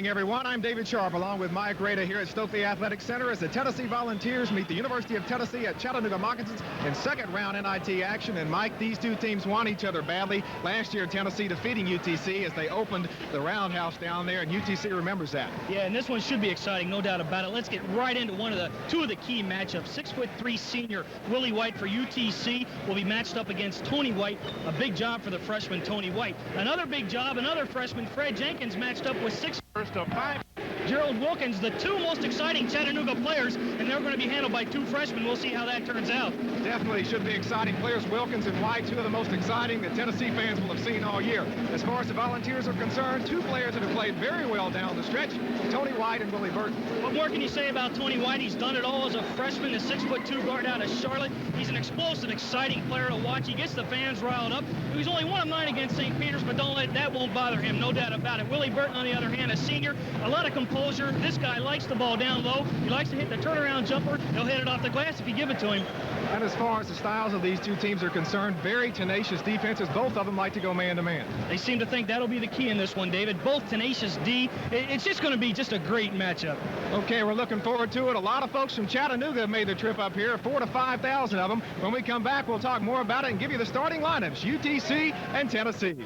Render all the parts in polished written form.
evening, everyone. I'm David Sharp, along with Mike Rada here at Stokely Athletic Center as the Tennessee Volunteers meet the University of Tennessee at Chattanooga Moccasins in second-round NIT action. And, Mike, these two teams want each other badly. Last year, Tennessee defeating UTC as they opened the roundhouse down there, and UTC remembers that. Yeah, and this one should be exciting, no doubt about it. Let's get right into two of the key matchups. 6'3" senior Willie White for UTC will be matched up against Tony White. A big job for the freshman Tony White. Another big job, another freshman, Fred Jenkins, matched up with 6'5" Gerald Wilkins, the two most exciting Chattanooga players, and they're going to be handled by two freshmen. We'll see how that turns out. Definitely should be exciting players. Wilkins and White, two of the most exciting that Tennessee fans will have seen all year. As far as the Volunteers are concerned, two players that have played very well down the stretch, Tony White and Willie Burton. What more can you say about Tony White? He's done it all as a freshman, a 6'2" guard out of Charlotte. He's an explosive, exciting player to watch. He gets the fans riled up. He's only 1 of 9 against St. Peter's, but that won't bother him, no doubt about it. Willie Burton, on the other hand, a senior, a lot of composure. This guy likes the ball down low. He likes to hit the turnaround jumper. He'll hit it off the glass if you give it to him. And as far as the styles of these two teams are concerned, very tenacious defenses. Both of them like to go man-to-man. They seem to think that'll be the key in this one, David. Both tenacious D. It's just going to be just a great matchup. Okay, we're looking forward to it. A lot of folks from Chattanooga have made the trip up here, 4,000 to 5,000 of them. When we come back, we'll talk more about it and give you the starting lineups, UTC and Tennessee.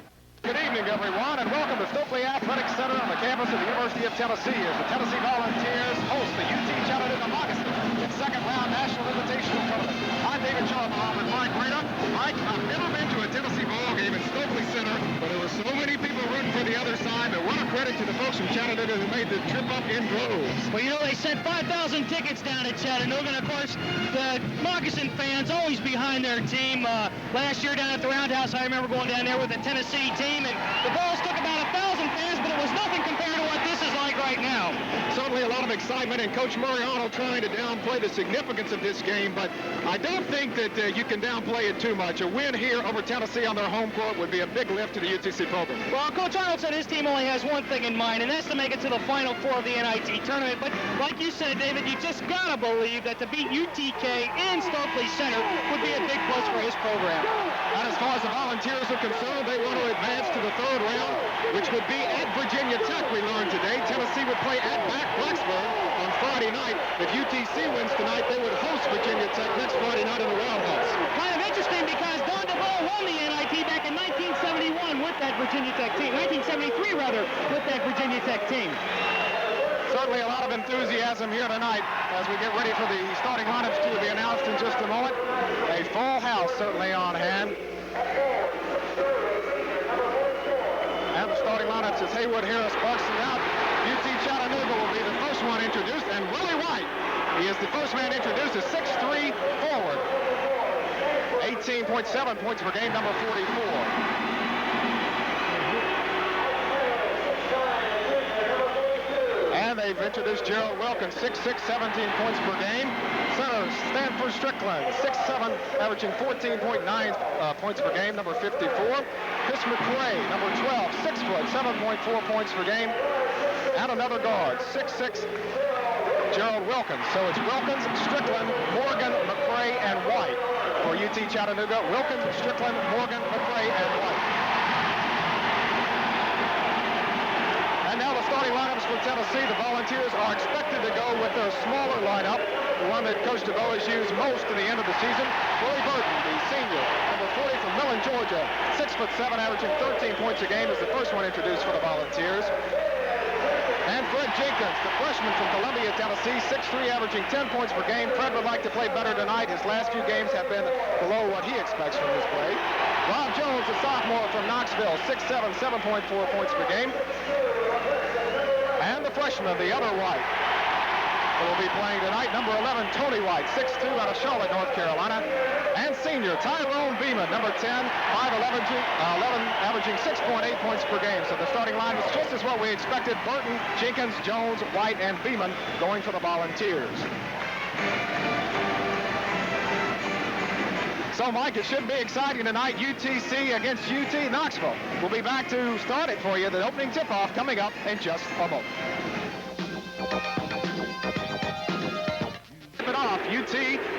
Good evening, everyone, and welcome to Stokely Athletic Center on the campus of the University of Tennessee as the Tennessee Volunteers host the UT Chattanooga Moccasins in second-round National Invitational Tournament. I'm David Sharp, along with Mike Rada. Mike, I've never been to a Tennessee ball game at Stokely Center, but there were so many people rooting for the other side. But what a credit to the folks from Chattanooga who made the trip up in droves. Well, you know, they sent 5,000 tickets down at Chattanooga, and of course, the Moccasin fans always behind their team. Last year down at the Roundhouse, I remember going down there with the Tennessee team, and the Bulls took about 1,000 fans, but it was nothing compared to what this is like right now. Certainly a lot of excitement, and Coach Mariano trying to downplay the significance of this game, but I don't think that you can downplay it too much. A win here over Tennessee on their home court would be a big lift to the UTC program. Well, Coach Arnold said his team only has one thing in mind, and that's to make it to the Final Four of the NIT tournament. But like you said, David, you just got to believe that to beat UTK in Stokely Center would be a big plus for his program. And as far as the Volunteers are concerned, they want to advance to the third round, which would be at Virginia Tech, we learned today. Tennessee would play at Blacksburg on Friday night. If UTC wins tonight, they would host Virginia Tech next Friday night in the Roundhouse. Kind of interesting because Don DeVoe won the NIT back in 1971 with that Virginia Tech team. 1973, rather, with that Virginia Tech team. Certainly a lot of enthusiasm here tonight as we get ready for the starting lineups to be announced in just a moment. A full house certainly on hand. And the starting lineups as Haywood Harris barks it out. UT Chattanooga will be the first one introduced, and Willie White, he is the first man introduced, a 6'3" forward. 18.7 points per game, number 44. And they've introduced Gerald Wilkins, 6'6", 17 points per game. Center, Stanford Strickland, 6'7", averaging 14.9 points per game, number 54. Chris McRae, number 12, 6 foot, 7.4 points per game. And another guard, 6'6", Gerald Wilkins. So it's Wilkins, Strickland, Morgan, McRae, and White for UT Chattanooga. Wilkins, Strickland, Morgan, McRae, and White. And now the starting lineups for Tennessee. The Volunteers are expected to go with their smaller lineup, the one that Coach DeVoe has used most to the end of the season. Willie Burton, the senior, number 40 from Millen, Georgia, 6'7", averaging 13 points a game, is the first one introduced for the Volunteers. And Fred Jenkins, the freshman from Columbia, Tennessee, 6'3", averaging 10 points per game. Fred would like to play better tonight. His last few games have been below what he expects from his play. Rob Jones, the sophomore from Knoxville, 6'7", 7.4 points per game. And the freshman, the other White, will be playing tonight, number 11, Tony White, 6'2", out of Charlotte, North Carolina. And senior, Tyrone Beeman, number 10, 5'11", averaging 6.8 points per game. So the starting line was just as what we expected. Burton, Jenkins, Jones, White, and Beeman going for the Volunteers. So, Mike, it should be exciting tonight. UTC against UT Knoxville. We'll be back to start it for you. The opening tip-off coming up in just a moment. off UT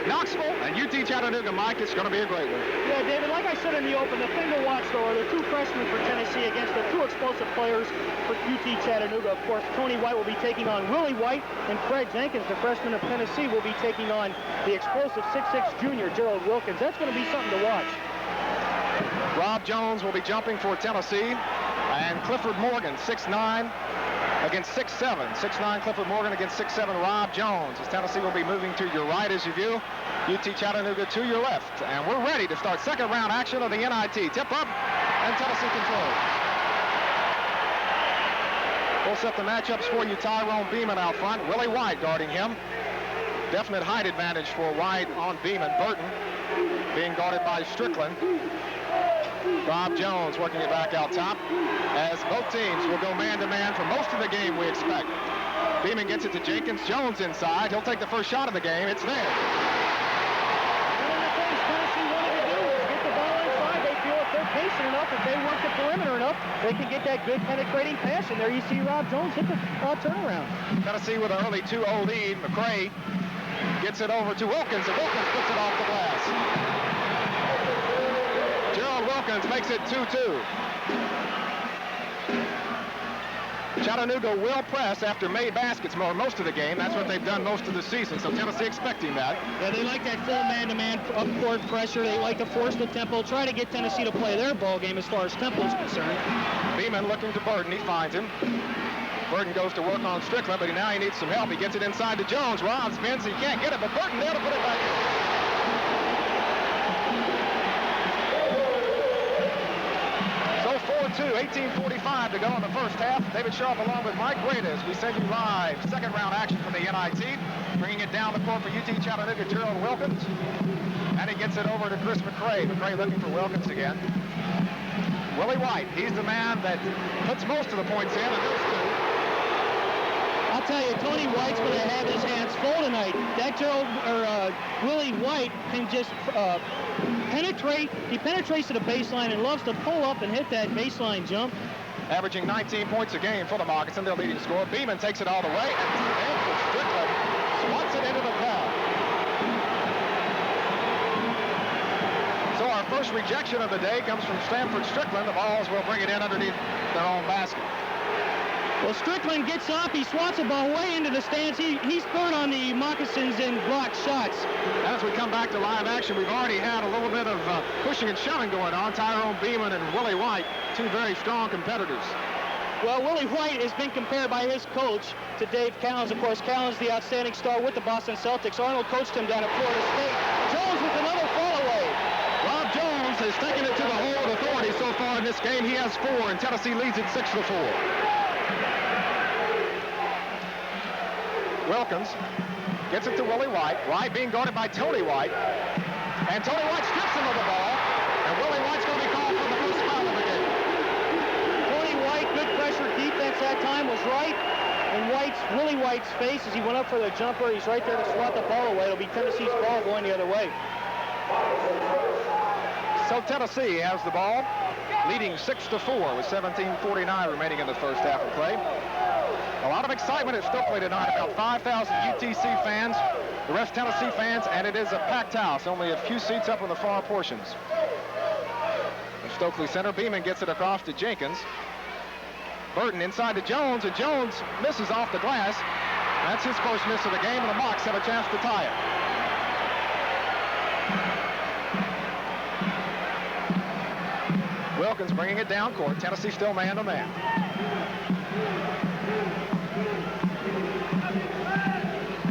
Knoxville and UT Chattanooga. Mike, it's going to be a great one. Yeah, David, like I said in the open, the thing to watch, though, are the two freshmen for Tennessee against the two explosive players for UT Chattanooga. Of course, Tony White will be taking on Willie White, and Fred Jenkins, the freshman of Tennessee, will be taking on the explosive 6'6" junior, Gerald Wilkins. That's going to be something to watch. Rob Jones will be jumping for Tennessee, and Clifford Morgan, 6'9", against 6'7". 6'9" Clifford Morgan against 6'7" Rob Jones. As Tennessee will be moving to your right as you view UT Chattanooga to your left. And we're ready to start second round action of the NIT. Tip up, and Tennessee controls. We'll set the matchups for you. Tyrone Beeman out front. Willie White guarding him. Definite height advantage for White on Beeman. Burton being guarded by Strickland. Rob Jones working it back out top as both teams will go man-to-man for most of the game, we expect. Beeman gets it to Jenkins. Jones inside. He'll take the first shot of the game. It's there. One of the things Tennessee wanted to do is get the ball inside. They feel if they're patient enough, if they work the perimeter enough, they can get that good penetrating pass. And there you see Rob Jones hit the turnaround. Tennessee with an early 2-0 lead. McCray gets it over to Wilkins, and Wilkins puts it off the glass. Gerald Wilkins makes it 2-2. Chattanooga will press after made baskets most of the game. That's what they've done most of the season, so Tennessee expecting that. Yeah, they like that full man-to-man up-court pressure. They like to force the tempo, try to get Tennessee to play their ball game as far as tempo is concerned. Beeman looking to Burton. He finds him. Burton goes to work on Strickland, but now he needs some help. He gets it inside to Jones. Rob spins. He can't get it, but Burton there to put it back in. So 4-2, 18:45 to go in the first half. David Sharp along with Mike Grada as we send you live second round action from the NIT. Bringing it down the court for UT Chattanooga, Gerald Wilkins. And he gets it over to Chris McCray. McCray looking for Wilkins again. Willie White, he's the man that puts most of the points in, and those two. I'll tell you, Tony White's going to have his hands full tonight. That Willie White can just penetrate. He penetrates to the baseline and loves to pull up and hit that baseline jump. Averaging 19 points a game for the Moccasin, their leading scorer. Beeman takes it all the way, and Strickland swats it into the crowd. So our first rejection of the day comes from Stanford Strickland. The Vols will bring it in underneath their own basket. Well, Strickland gets up. He swats the ball way into the stands. He's third on the Moccasins in block shots. As we come back to live action, we've already had a little bit of pushing and shoving going on. Tyrone Beeman and Willie White, two very strong competitors. Well, Willie White has been compared by his coach to Dave Callens. Of course, Callens, the outstanding star with the Boston Celtics. Arnold coached him down at Florida State. Jones with another fall away. Rob Jones has taken it to the hole with authority so far in this game. He has 4, and Tennessee leads it 6-4. Wilkins gets it to Willie White. White being guarded by Tony White. And Tony White strips him of the ball. And Willie White's going to be called for the first foul of the game. Tony White, good pressure defense that time, was right in Willie White's face as he went up for the jumper. He's right there to swat the ball away. It'll be Tennessee's ball going the other way. So Tennessee has the ball, leading 6-4 with 17:49 remaining in the first half of play. A lot of excitement at Stokely tonight. About 5,000 UTC fans, the rest Tennessee fans, and it is a packed house. Only a few seats up in the far portions. The Stokely Center. Beeman gets it across to Jenkins. Burton inside to Jones, and Jones misses off the glass. That's his first miss of the game, and the Mocs have a chance to tie it. Wilkins bringing it down court. Tennessee still man-to-man.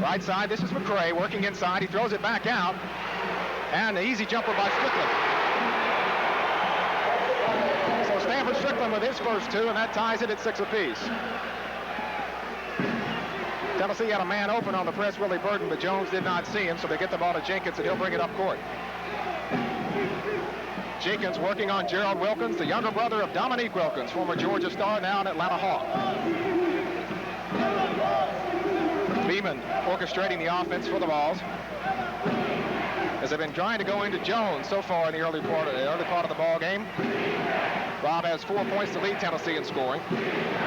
Right side, this is McCray working inside. He throws it back out. And the easy jumper by Strickland. So Stanford Strickland with his first 2, and that ties it at 6 apiece. Tennessee had a man open on the press, Willie Burton, but Jones did not see him, so they get the ball to Jenkins, and he'll bring it up court. Jenkins working on Gerald Wilkins, the younger brother of Dominique Wilkins, former Georgia star, now an Atlanta Hawk. Beeman orchestrating the offense for the Vols. as they've been trying to go into Jones so far in the early part of the ball game. Rob has 4 points to lead Tennessee in scoring.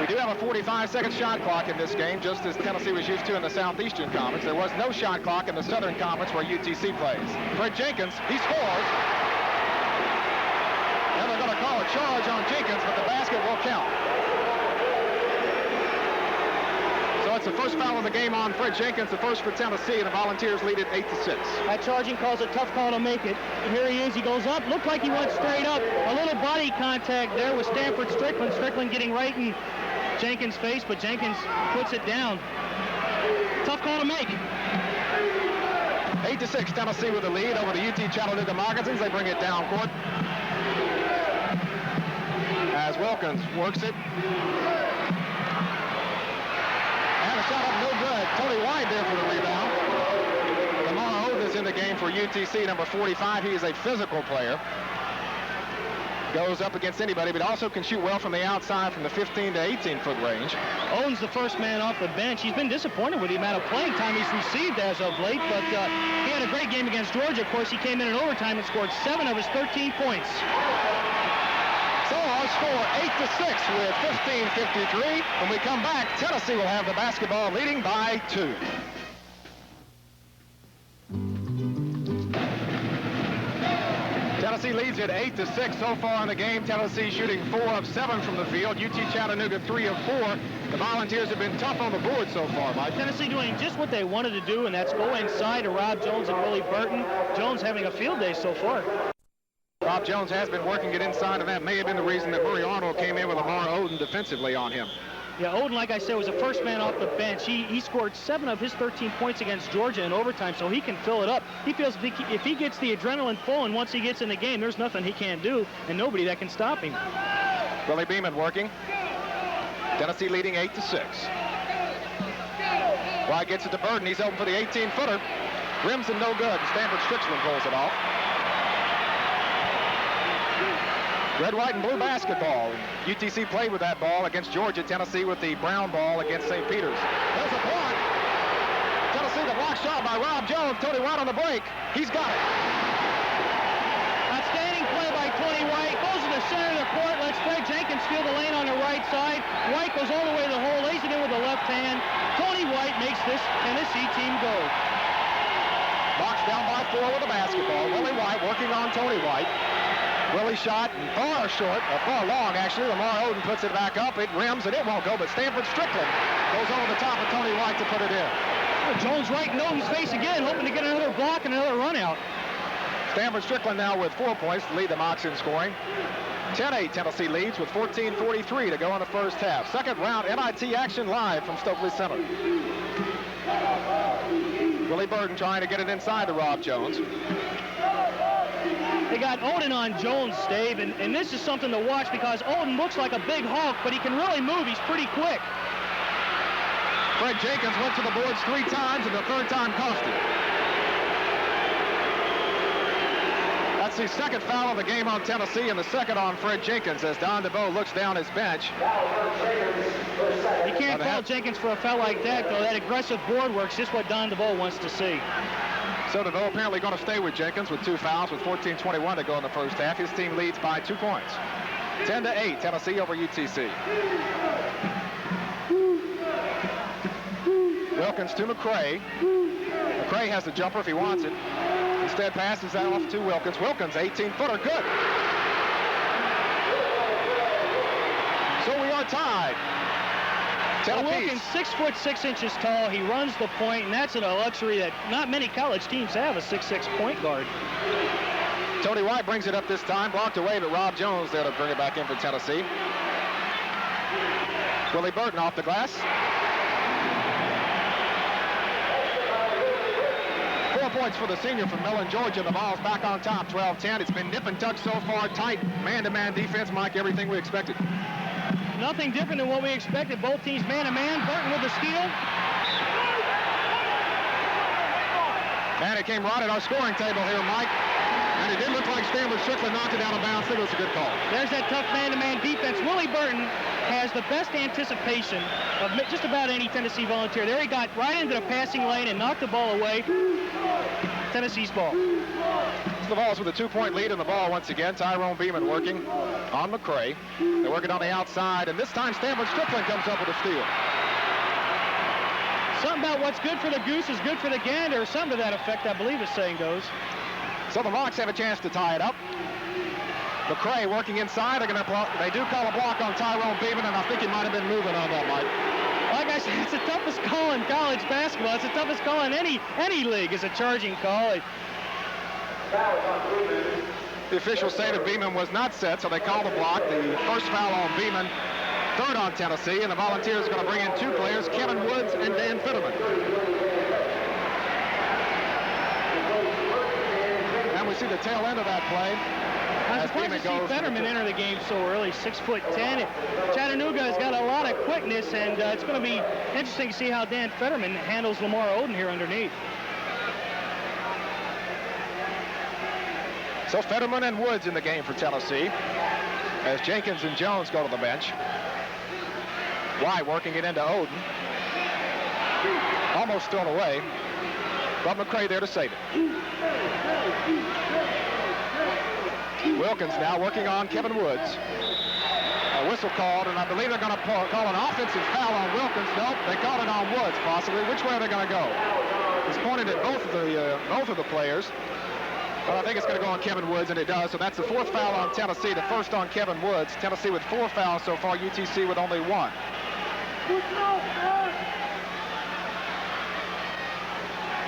We do have a 45-second shot clock in this game, just as Tennessee was used to in the Southeastern Conference. There was no shot clock in the Southern Conference where UTC plays. Fred Jenkins, he scores. And they're going to call a charge on Jenkins, but the basket will count. So it's the first foul of the game on Fred Jenkins, the first for Tennessee, and the Volunteers lead it 8-6. That charging call's a tough call to make it. And here he is. He goes up. Looked like he went straight up. A little body contact there with Stanford Strickland. Strickland getting right in Jenkins' face, but Jenkins puts it down. Tough call to make. 8-6, Tennessee with the lead over the UT Chattanooga Moccasins. They bring it down court. As Wilkins works it. Shot up no good. Tony White there for the rebound. Lamar Oden is in the game for UTC, number 45. He is a physical player. Goes up against anybody, but also can shoot well from the outside from the 15 to 18-foot range. Oden's the first man off the bench. He's been disappointed with the amount of playing time he's received as of late, but he had a great game against Georgia. Of course, he came in overtime and scored 7 of his 13 points. So our score 8-6 with 15:53. When we come back, Tennessee will have the basketball leading by 2. Tennessee leads it 8-6 so far in the game. Tennessee shooting 4 of 7 from the field. UT Chattanooga 3 of 4. The Volunteers have been tough on the board so far, Mike. Tennessee doing just what they wanted to do, and that's go inside to Rob Jones and Willie Burton. Jones having a field day so far. Rob Jones has been working it inside, and that may have been the reason that Murray Arnold came in with Lamar Oden defensively on him. Yeah, Oden, like I said, was the first man off the bench. He scored 7 of his 13 points against Georgia in overtime, so he can fill it up. He feels if he gets the adrenaline flowing once he gets in the game, there's nothing he can't do, and nobody that can stop him. Willie Beeman working. Tennessee leading 8-6. White gets it to Burden. He's open for the 18-footer. Rims and no good. Stanford Strickland pulls it off. Red, white, and blue basketball. UTC played with that ball against Georgia. Tennessee with the brown ball against St. Peter's. There's a block. Tennessee, the block shot by Rob Jones. Tony White on the break. He's got it. Outstanding play by Tony White. Goes to the center of the court. Lets Fred Jenkins steal the lane on the right side. White goes all the way to the hole. Lays it in with the left hand. Tony White makes this Tennessee team go. Box down by 4 with the basketball. Willie White working on Tony White. Willie shot far short, or far long actually. Lamar Oden puts it back up. It rims and it won't go, but Stanford Strickland goes over the top of Tony White to put it in. Jones right in Oden's face again, hoping to get another block and another run out. Stanford Strickland now with 4 points to lead the Mocs in scoring. 10-8 Tennessee leads with 14:43 to go in the first half. Second round NIT action live from Stokely Center. Willie Burden trying to get it inside to Rob Jones. They got Oden on Jones, Dave, and this is something to watch because Oden looks like a big hulk, but he can really move. He's pretty quick. Fred Jenkins went to the boards 3 times, and the 3rd time cost him. That's the second foul of the game on Tennessee, and the second on Fred Jenkins as Don DeVoe looks down his bench. You can't call Jenkins for a foul like that, though. That aggressive board work's just what Don DeVoe wants to see. So DeVoe apparently going to stay with Jenkins with 2 fouls with 14:21 to go in the first half. His team leads by 2 points. 10-8, Tennessee over UTC. Wilkins to McCray. McCray has the jumper if he wants it. Instead passes that off to Wilkins. Wilkins, 18-footer, good. So we are tied. Wilkins, 6'6" tall. He runs the point, and that's a luxury that not many college teams have, a 6'6" point guard. Tony White brings it up this time, blocked away, but Rob Jones there to bring it back in for Tennessee. Willie Burton off the glass. 4 points for the senior from Mellon, Georgia. The ball's back on top, 12-10. It's been nip and tuck so far, tight man-to-man defense, Mike, everything we expected. Nothing different than what we expected. Both teams man-to-man. Burton with the steal. And it came right at our scoring table here, Mike. And it did look like Stanford Strickland knocked it out of bounds. I think it was a good call. There's that tough man-to-man defense. Willie Burton has the best anticipation of just about any Tennessee Volunteer. There he got right into the passing lane and knocked the ball away. Tennessee's ball. The Vols with a 2-point lead in the ball once again. Tyrone Beeman working on McCray. They're working on the outside, and this time Stanford Strickland comes up with a steal. Something about what's good for the goose is good for the gander, or something to that effect, I believe the saying goes. So the Mocs have a chance to tie it up. McCray working inside. They do call a block on Tyrone Beeman, and I think he might have been moving on that, Mike. Like I said, it's the toughest call in college basketball. It's the toughest call in any league is a charging call. The officials say that Beeman was not set, so they called a block. The first foul on Beeman, third on Tennessee, and the Volunteers are going to bring in 2 players, Kevin Woods and Dan Fitterman. And we see the tail end of that play. I'm surprised to see Fetterman enter the game so early, 6'10". Chattanooga has got a lot of quickness, and it's going to be interesting to see how Dan Fetterman handles Lamar Odom here underneath. So Fetterman and Woods in the game for Tennessee, as Jenkins and Jones go to the bench. White working it into Odom. Almost thrown away, but McCray there to save it. Wilkins now working on Kevin Woods. A whistle called, and I believe they're going to call an offensive foul on Wilkins. Nope, they called it on Woods, possibly. Which way are they going to go? He's pointed at both of the players. But I think it's going to go on Kevin Woods, and it does. So that's the 4th foul on Tennessee, the first on Kevin Woods. Tennessee with 4 fouls so far, UTC with only 1.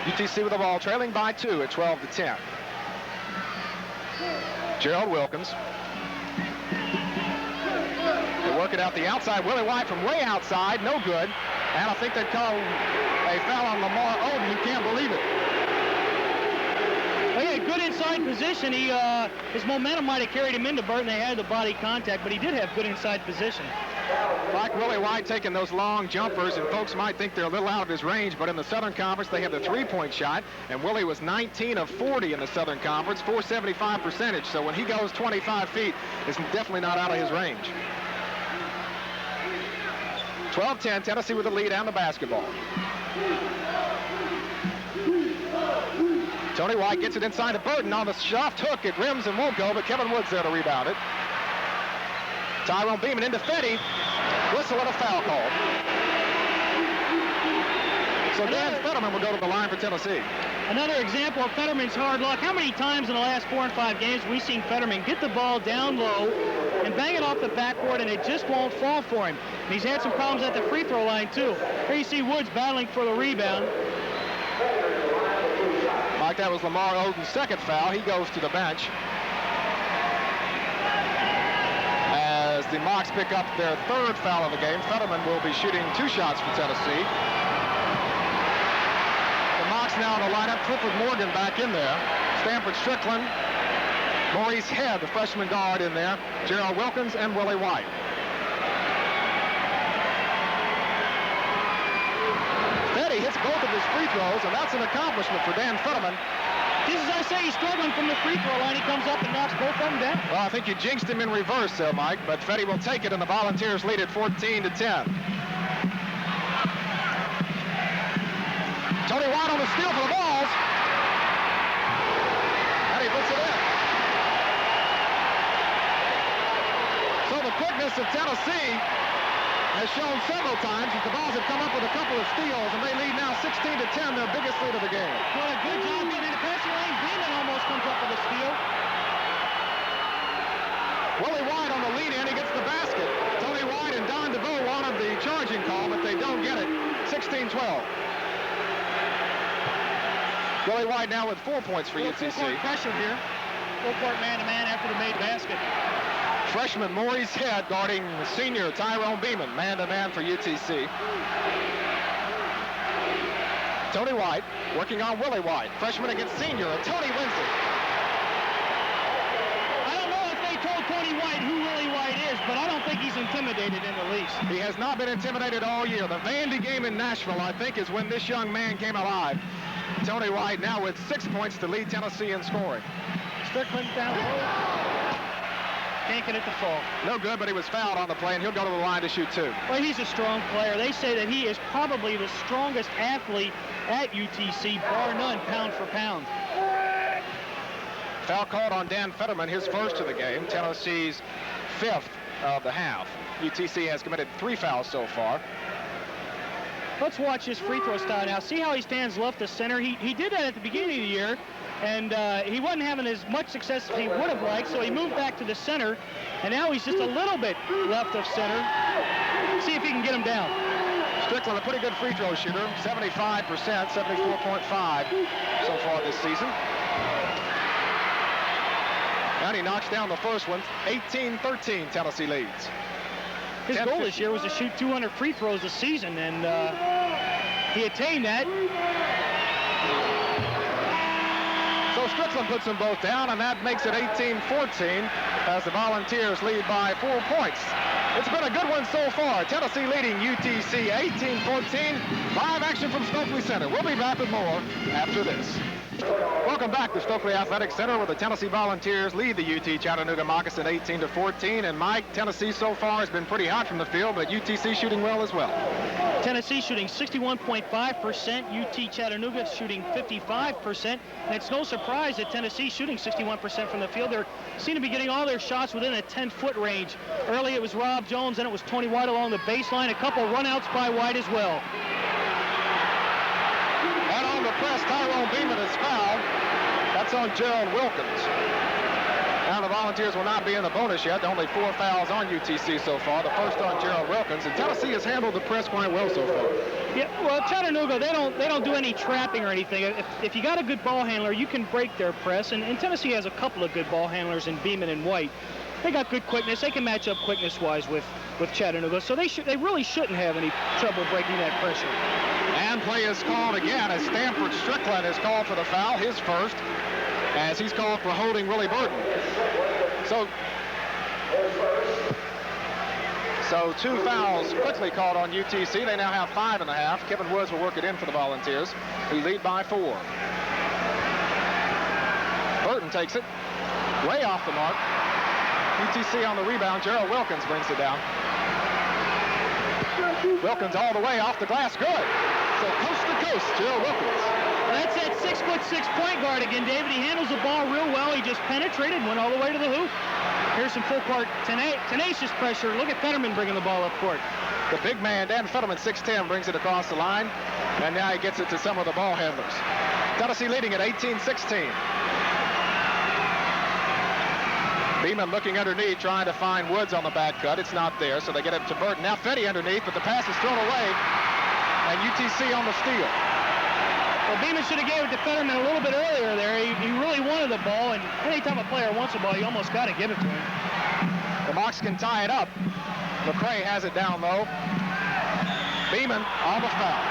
UTC with the ball, trailing by 2 at 12-10. Gerald Wilkins. They work it out the outside. Willie White from way outside, no good. And I think they call a foul on Lamar Odom. You can't believe it. Well, he had good inside position. His momentum might have carried him into Burton. They had the body contact, but he did have good inside position. Like Willie White taking those long jumpers, and folks might think they're a little out of his range, but in the Southern Conference, they have the 3-point shot, and Willie was 19 of 40 in the Southern Conference, .475 percentage. So when he goes 25 feet, it's definitely not out of his range. 12-10, Tennessee with the lead and the basketball. Tony White gets it inside to Burton on the soft hook. It rims and won't go, but Kevin Woods there to rebound it. Tyrone Beeman into Fetty. Whistle and a foul call. So Dan Fetterman will go to the line for Tennessee. Another example of Fetterman's hard luck. How many times in the last 4 and 5 games we've seen Fetterman get the ball down low and bang it off the backboard, and it just won't fall for him. And he's had some problems at the free throw line, too. Here you see Woods battling for the rebound. Mike, that was Lamar Odom's 2nd foul. He goes to the bench. As the Mocs pick up their 3rd foul of the game, Fetterman will be shooting 2 shots for Tennessee. The Mocs now in the lineup. Clifford Morgan back in there. Stanford Strickland, Maurice Head, the freshman guard in there. Gerald Wilkins and Willie White. Fetty hits both of his free throws, and that's an accomplishment for Dan Fetterman. Just as I say, he's struggling from the free throw line. He comes up and knocks both of them down. Well, I think you jinxed him in reverse there, Mike, but Fetty will take it, and the Volunteers lead at 14-10. Tony White on the steal for the Vols. And he puts it in. So the quickness of Tennessee has shown several times that the Vols have come up with a couple of steals, and they lead now 16-10, their biggest lead of the game. Doing a good job getting in the passing lane. Beeman almost comes up with a steal. Willie White on the lead in, he gets the basket. Tony White and Don DeVoe wanted the charging call, but they don't get it. 16-12. Willie White now with 4 points for UTC. Full-court pressure here. Full-court man-to-man after the made basket. Freshman Maurice Head guarding senior Tyrone Beeman, man-to-man for UTC. Tony White working on Willie White. Freshman against senior, and Tony wins it. I don't know if they told Tony White who Willie White is, but I don't think he's intimidated in the least. He has not been intimidated all year. The Vandy game in Nashville, I think, is when this young man came alive. Tony White now with 6 points to lead Tennessee in scoring. Strickland down low. Can't get it to fall. No good, but he was fouled on the play, and he'll go to the line to shoot 2. Well, he's a strong player. They say that he is probably the strongest athlete at UTC, bar none, pound for pound. Foul called on Dan Fetterman, his first of the game. Tennessee's 5th of the half. UTC has committed 3 fouls so far. Let's watch his free throw style now. See how he stands left to center? He did that at the beginning of the year, and he wasn't having as much success as he would have liked, so he moved back to the center, and now he's just a little bit left of center. See if he can get him down. Strickland, a pretty good free throw shooter, 75%, 74.5 so far this season. And he knocks down the first one. 18-13, Tennessee leads. His goal this year was to shoot 200 free throws this season, and he attained that. So Strickland puts them both down, and that makes it 18-14 as the Volunteers lead by 4 points. It's been a good one so far. Tennessee leading UTC 18-14. Live action from Stokely Center. We'll be back with more after this. Welcome back to Stokely Athletic Center, where the Tennessee Volunteers lead the UT Chattanooga Moccasin 18-14. And Mike, Tennessee so far has been pretty hot from the field, but UTC shooting well as well. Tennessee shooting 61.5%, UT Chattanooga shooting 55%, and it's no surprise that Tennessee shooting 61% from the field. They seem to be getting all their shots within a 10-foot range. Early it was Rob Jones, then it was Tony White along the baseline, a couple runouts by White as well. And on the press, Tyrone Beeman is fouled. That's on Gerald Wilkins. Now the Volunteers will not be in the bonus yet. Only 4 fouls on UTC so far. The first on Gerald Wilkins, and Tennessee has handled the press quite well so far. Yeah, well, Chattanooga, they don't do any trapping or anything. If you got a good ball handler, you can break their press, and Tennessee has a couple of good ball handlers in Beeman and White. They got good quickness. They can match up quickness-wise with Chattanooga, so they really shouldn't have any trouble breaking that pressure. And play is called again as Stanford Strickland is called for the foul, his first, as he's called for holding Willie Burton. So 2 fouls quickly called on UTC. They now have 5 in the half. Kevin Woods will work it in for the Volunteers, who lead by 4. Burton takes it way off the mark. UTC on the rebound. Gerald Wilkins brings it down. Wilkins all the way off the glass. Good. So coast to coast, Gerald Wilkins. That's that 6'6" point guard again, David. He handles the ball real well. He just penetrated, went all the way to the hoop. Here's some full court tenacious pressure. Look at Fetterman bringing the ball up court. The big man, Dan Fetterman, 6'10", brings it across the line, and now he gets it to some of the ball handlers. Tennessee leading at 18-16. Beeman looking underneath, trying to find Woods on the back cut. It's not there, so they get it to Burton. Now Fetty underneath, but the pass is thrown away, and UTC on the steal. Well, Beeman should have gave it to Fetterman a little bit earlier there. He really wanted the ball, and anytime a player wants the ball, you almost got to give it to him. The Mocs can tie it up. McCray has it down low. Beeman on the foul.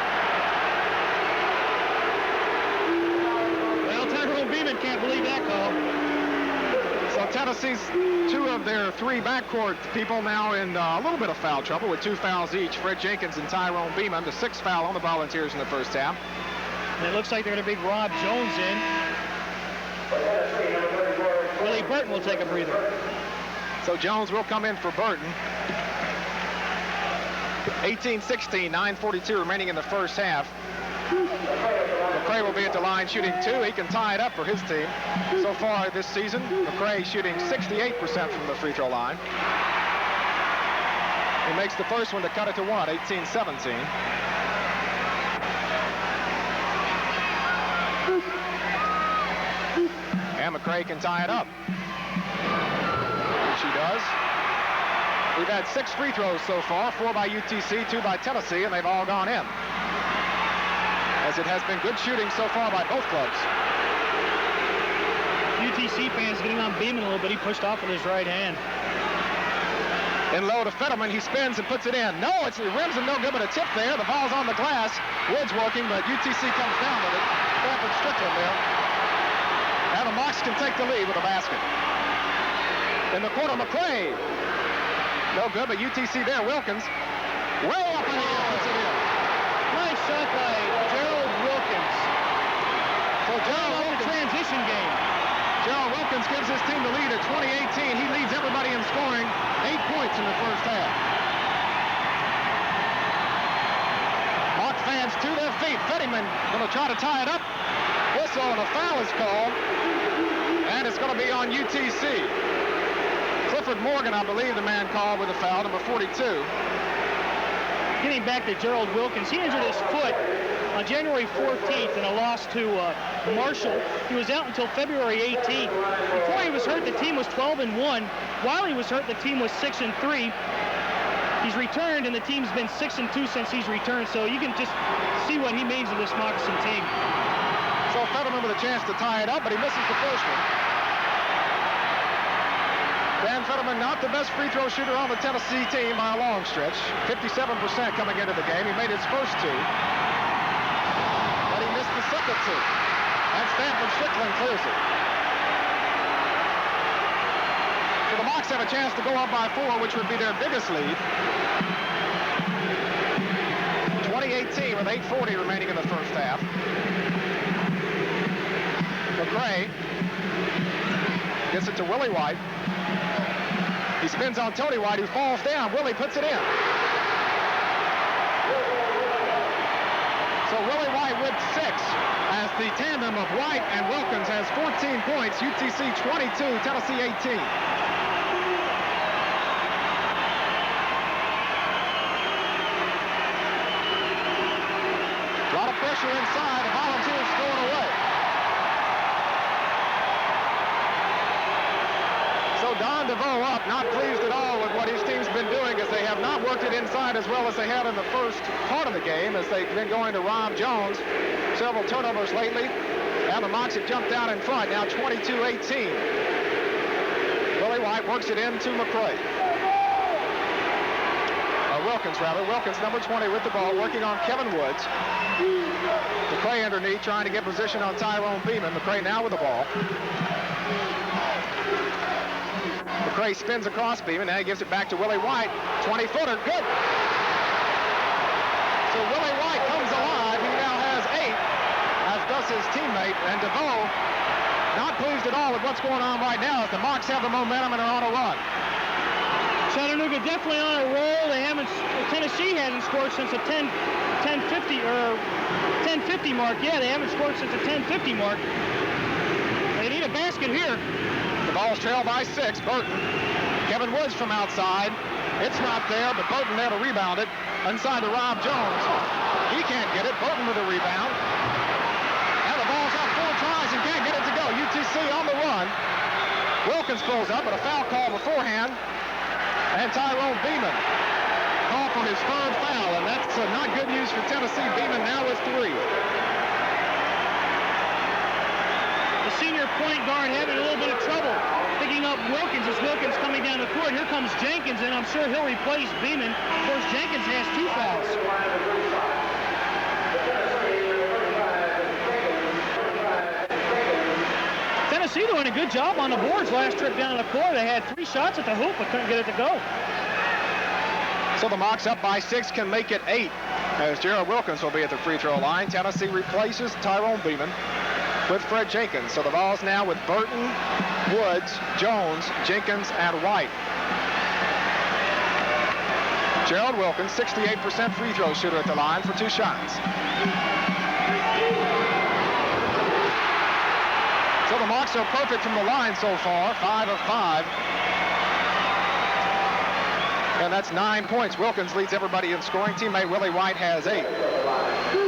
Well, Tyrone Beeman can't believe that call. So Tennessee's 2 of their 3 backcourt people now in a little bit of foul trouble with 2 fouls each. Fred Jenkins and Tyrone Beeman, the 6th foul on the Volunteers in the first half. And it looks like they're going to bring Rob Jones in. Willie Burton will take a breather. So Jones will come in for Burton. 18-16, 9:42 remaining in the first half. McCray will be at the line shooting 2. He can tie it up for his team. So far this season, McCray shooting 68% from the free throw line. He makes the first one to cut it to 1, 18-17. And McCray can tie it up. Which he does. We've had 6 free throws so far, 4 by UTC, 2 by Tennessee, and they've all gone in. As it has been good shooting so far by both clubs. UTC fans getting on Beeman a little bit. He pushed off with his right hand. In low to Fetterman, he spins and puts it in. No, it rims and no good, but a tip there. The ball's on the glass. Woods working, but UTC comes down with it. Stanford Strickland there. Now the Mocs can take the lead with a basket. In the corner, McCray. No good, but UTC there. Wilkins way up in the air, puts it in. Nice shot by Gerald Wilkins. So Gerald Wilkins, transition game. Gerald Wilkins gives his team the lead at 20-18. He leads everybody in scoring, 8 points in the first half. Mock fans to their feet. Fettyman going to try to tie it up. Whistle and a foul is called. And And it's going to be on UTC. Clifford Morgan, I believe, the man called with a foul, number 42. Getting back to Gerald Wilkins, he injured his foot on January 14th in a loss to Marshall. He was out until February 18th. Before he was hurt, the team was 12-1. While he was hurt, the team was 6-3. He's returned, and the team's been 6-2 since he's returned, so you can just see what he means to this Moccasin team. So Fetterman with a chance to tie it up, but he misses the first one. Dan Fetterman, not the best free throw shooter on the Tennessee team by a long stretch. 57% coming into the game. He made his first two. But he missed the second two. And Stanford Strickland clears it. So the Mocs have a chance to go up by 4, which would be their biggest lead. 20-18 with 8:40 remaining in the first half. McRae gets it to Willie White. He spins on Tony White, who falls down. Willie puts it in. So Willie White with 6 as the tandem of White and Wilkins has 14 points. UTC 22, Tennessee 18. A lot of pressure inside. The Volunteers going away. So Don DeVoe up, not pleased at all with what his team's been doing, as they have not worked it inside as well as they had in the first part of the game, as they've been going to Rob Jones. Several turnovers lately, and the Mocs have jumped out in front, now 22-18. Willie White works it into McRae. Wilkins, rather. Wilkins, number 20, with the ball, working on Kevin Woods. McRae underneath, trying to get position on Tyrone Beeman. McRae now with the ball. McRae spins across Beeman. Now he gives it back to Willie White. 20-footer, good. So Willie White comes alive. He now has 8, as does his teammate. And DeVoe, not pleased at all with what's going on right now, as the Mocs have the momentum and are on a run. Chattanooga definitely on a roll. They haven't. Tennessee hasn't scored since the 10:50 mark. Yeah, they haven't scored since the 10:50 mark. They need a basket here. The ball's trailed by 6. Burton. Kevin Woods from outside. It's not there, but Burton there to rebound it. Inside to Rob Jones. He can't get it. Burton with a rebound. And the ball's out 4 tries and can't get it to go. UTC on the run. Wilkins pulls up, but a foul call beforehand. And Tyrone Beeman called for his 3rd foul, and that's not good news for Tennessee. Beeman now with 3. The senior point guard having a little bit of trouble picking up Wilkins as Wilkins coming down the court. Here comes Jenkins, and I'm sure he'll replace Beeman. Of course, Jenkins has 2 fouls. Tennessee doing a good job on the boards last trip down the court. They had 3 shots at the hoop, but couldn't get it to go. So the Mocs up by 6 can make it 8, as Gerald Wilkins will be at the free throw line. Tennessee replaces Tyrone Beeman with Fred Jenkins. So the ball's now with Burton, Woods, Jones, Jenkins, and White. Gerald Wilkins, 68% free throw shooter at the line for 2 shots. So the Mocs are perfect from the line so far, 5 of 5. And that's 9 points. Wilkins leads everybody in scoring. Teammate Willie White has 8.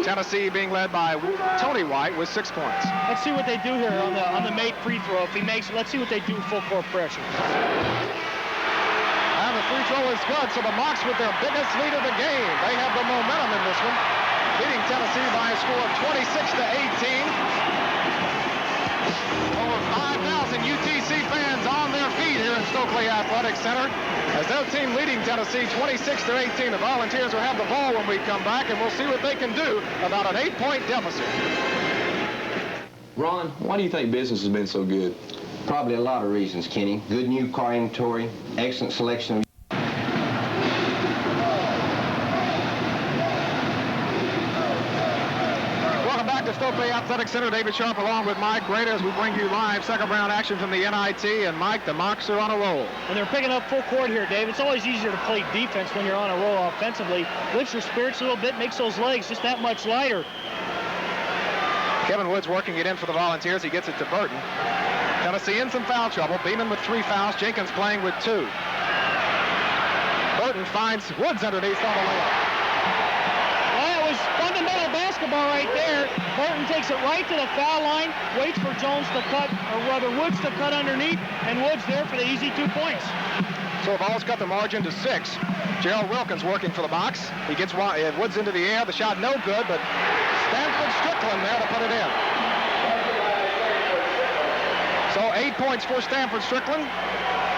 Tennessee being led by Tony White with 6 points. Let's see what they do here on the made free throw. If he makes it, let's see what they do full court pressure. And the free throw is good. So the Mocs with their biggest lead of the game. They have the momentum in this one, leading Tennessee by a score of 26-18. Over 5,000 UTC fans on their feet here in Stokely Athletic Center as their team leading Tennessee 26-18. The Volunteers will have the ball when we come back, and we'll see what they can do about an 8-point deficit. Ron, why do you think business has been so good? Probably a lot of reasons, Kenny. Good new car inventory, excellent selection of Stokely Athletic Center. David Sharp along with Mike Grada as we bring you live second round action from the NIT. And Mike, the Mocs are on a roll. And they're picking up full court here, Dave. It's always easier to play defense when you're on a roll offensively. Lifts your spirits a little bit, makes those legs just that much lighter. Kevin Woods working it in for the Volunteers. He gets it to Burton. Tennessee in some foul trouble. Beeman with 3 fouls. Jenkins playing with 2. Burton finds Woods underneath on the layup. Well, it was fundamental basketball right there. Burton takes it right to the foul line, waits for Jones to cut, or rather Woods to cut underneath, and Woods there for the easy 2 points. So the ball's cut the margin to 6. Gerald Wilkins working for the box. He gets Woods into the air. The shot no good, but Stanford Strickland there to put it in. So 8 points for Stanford Strickland.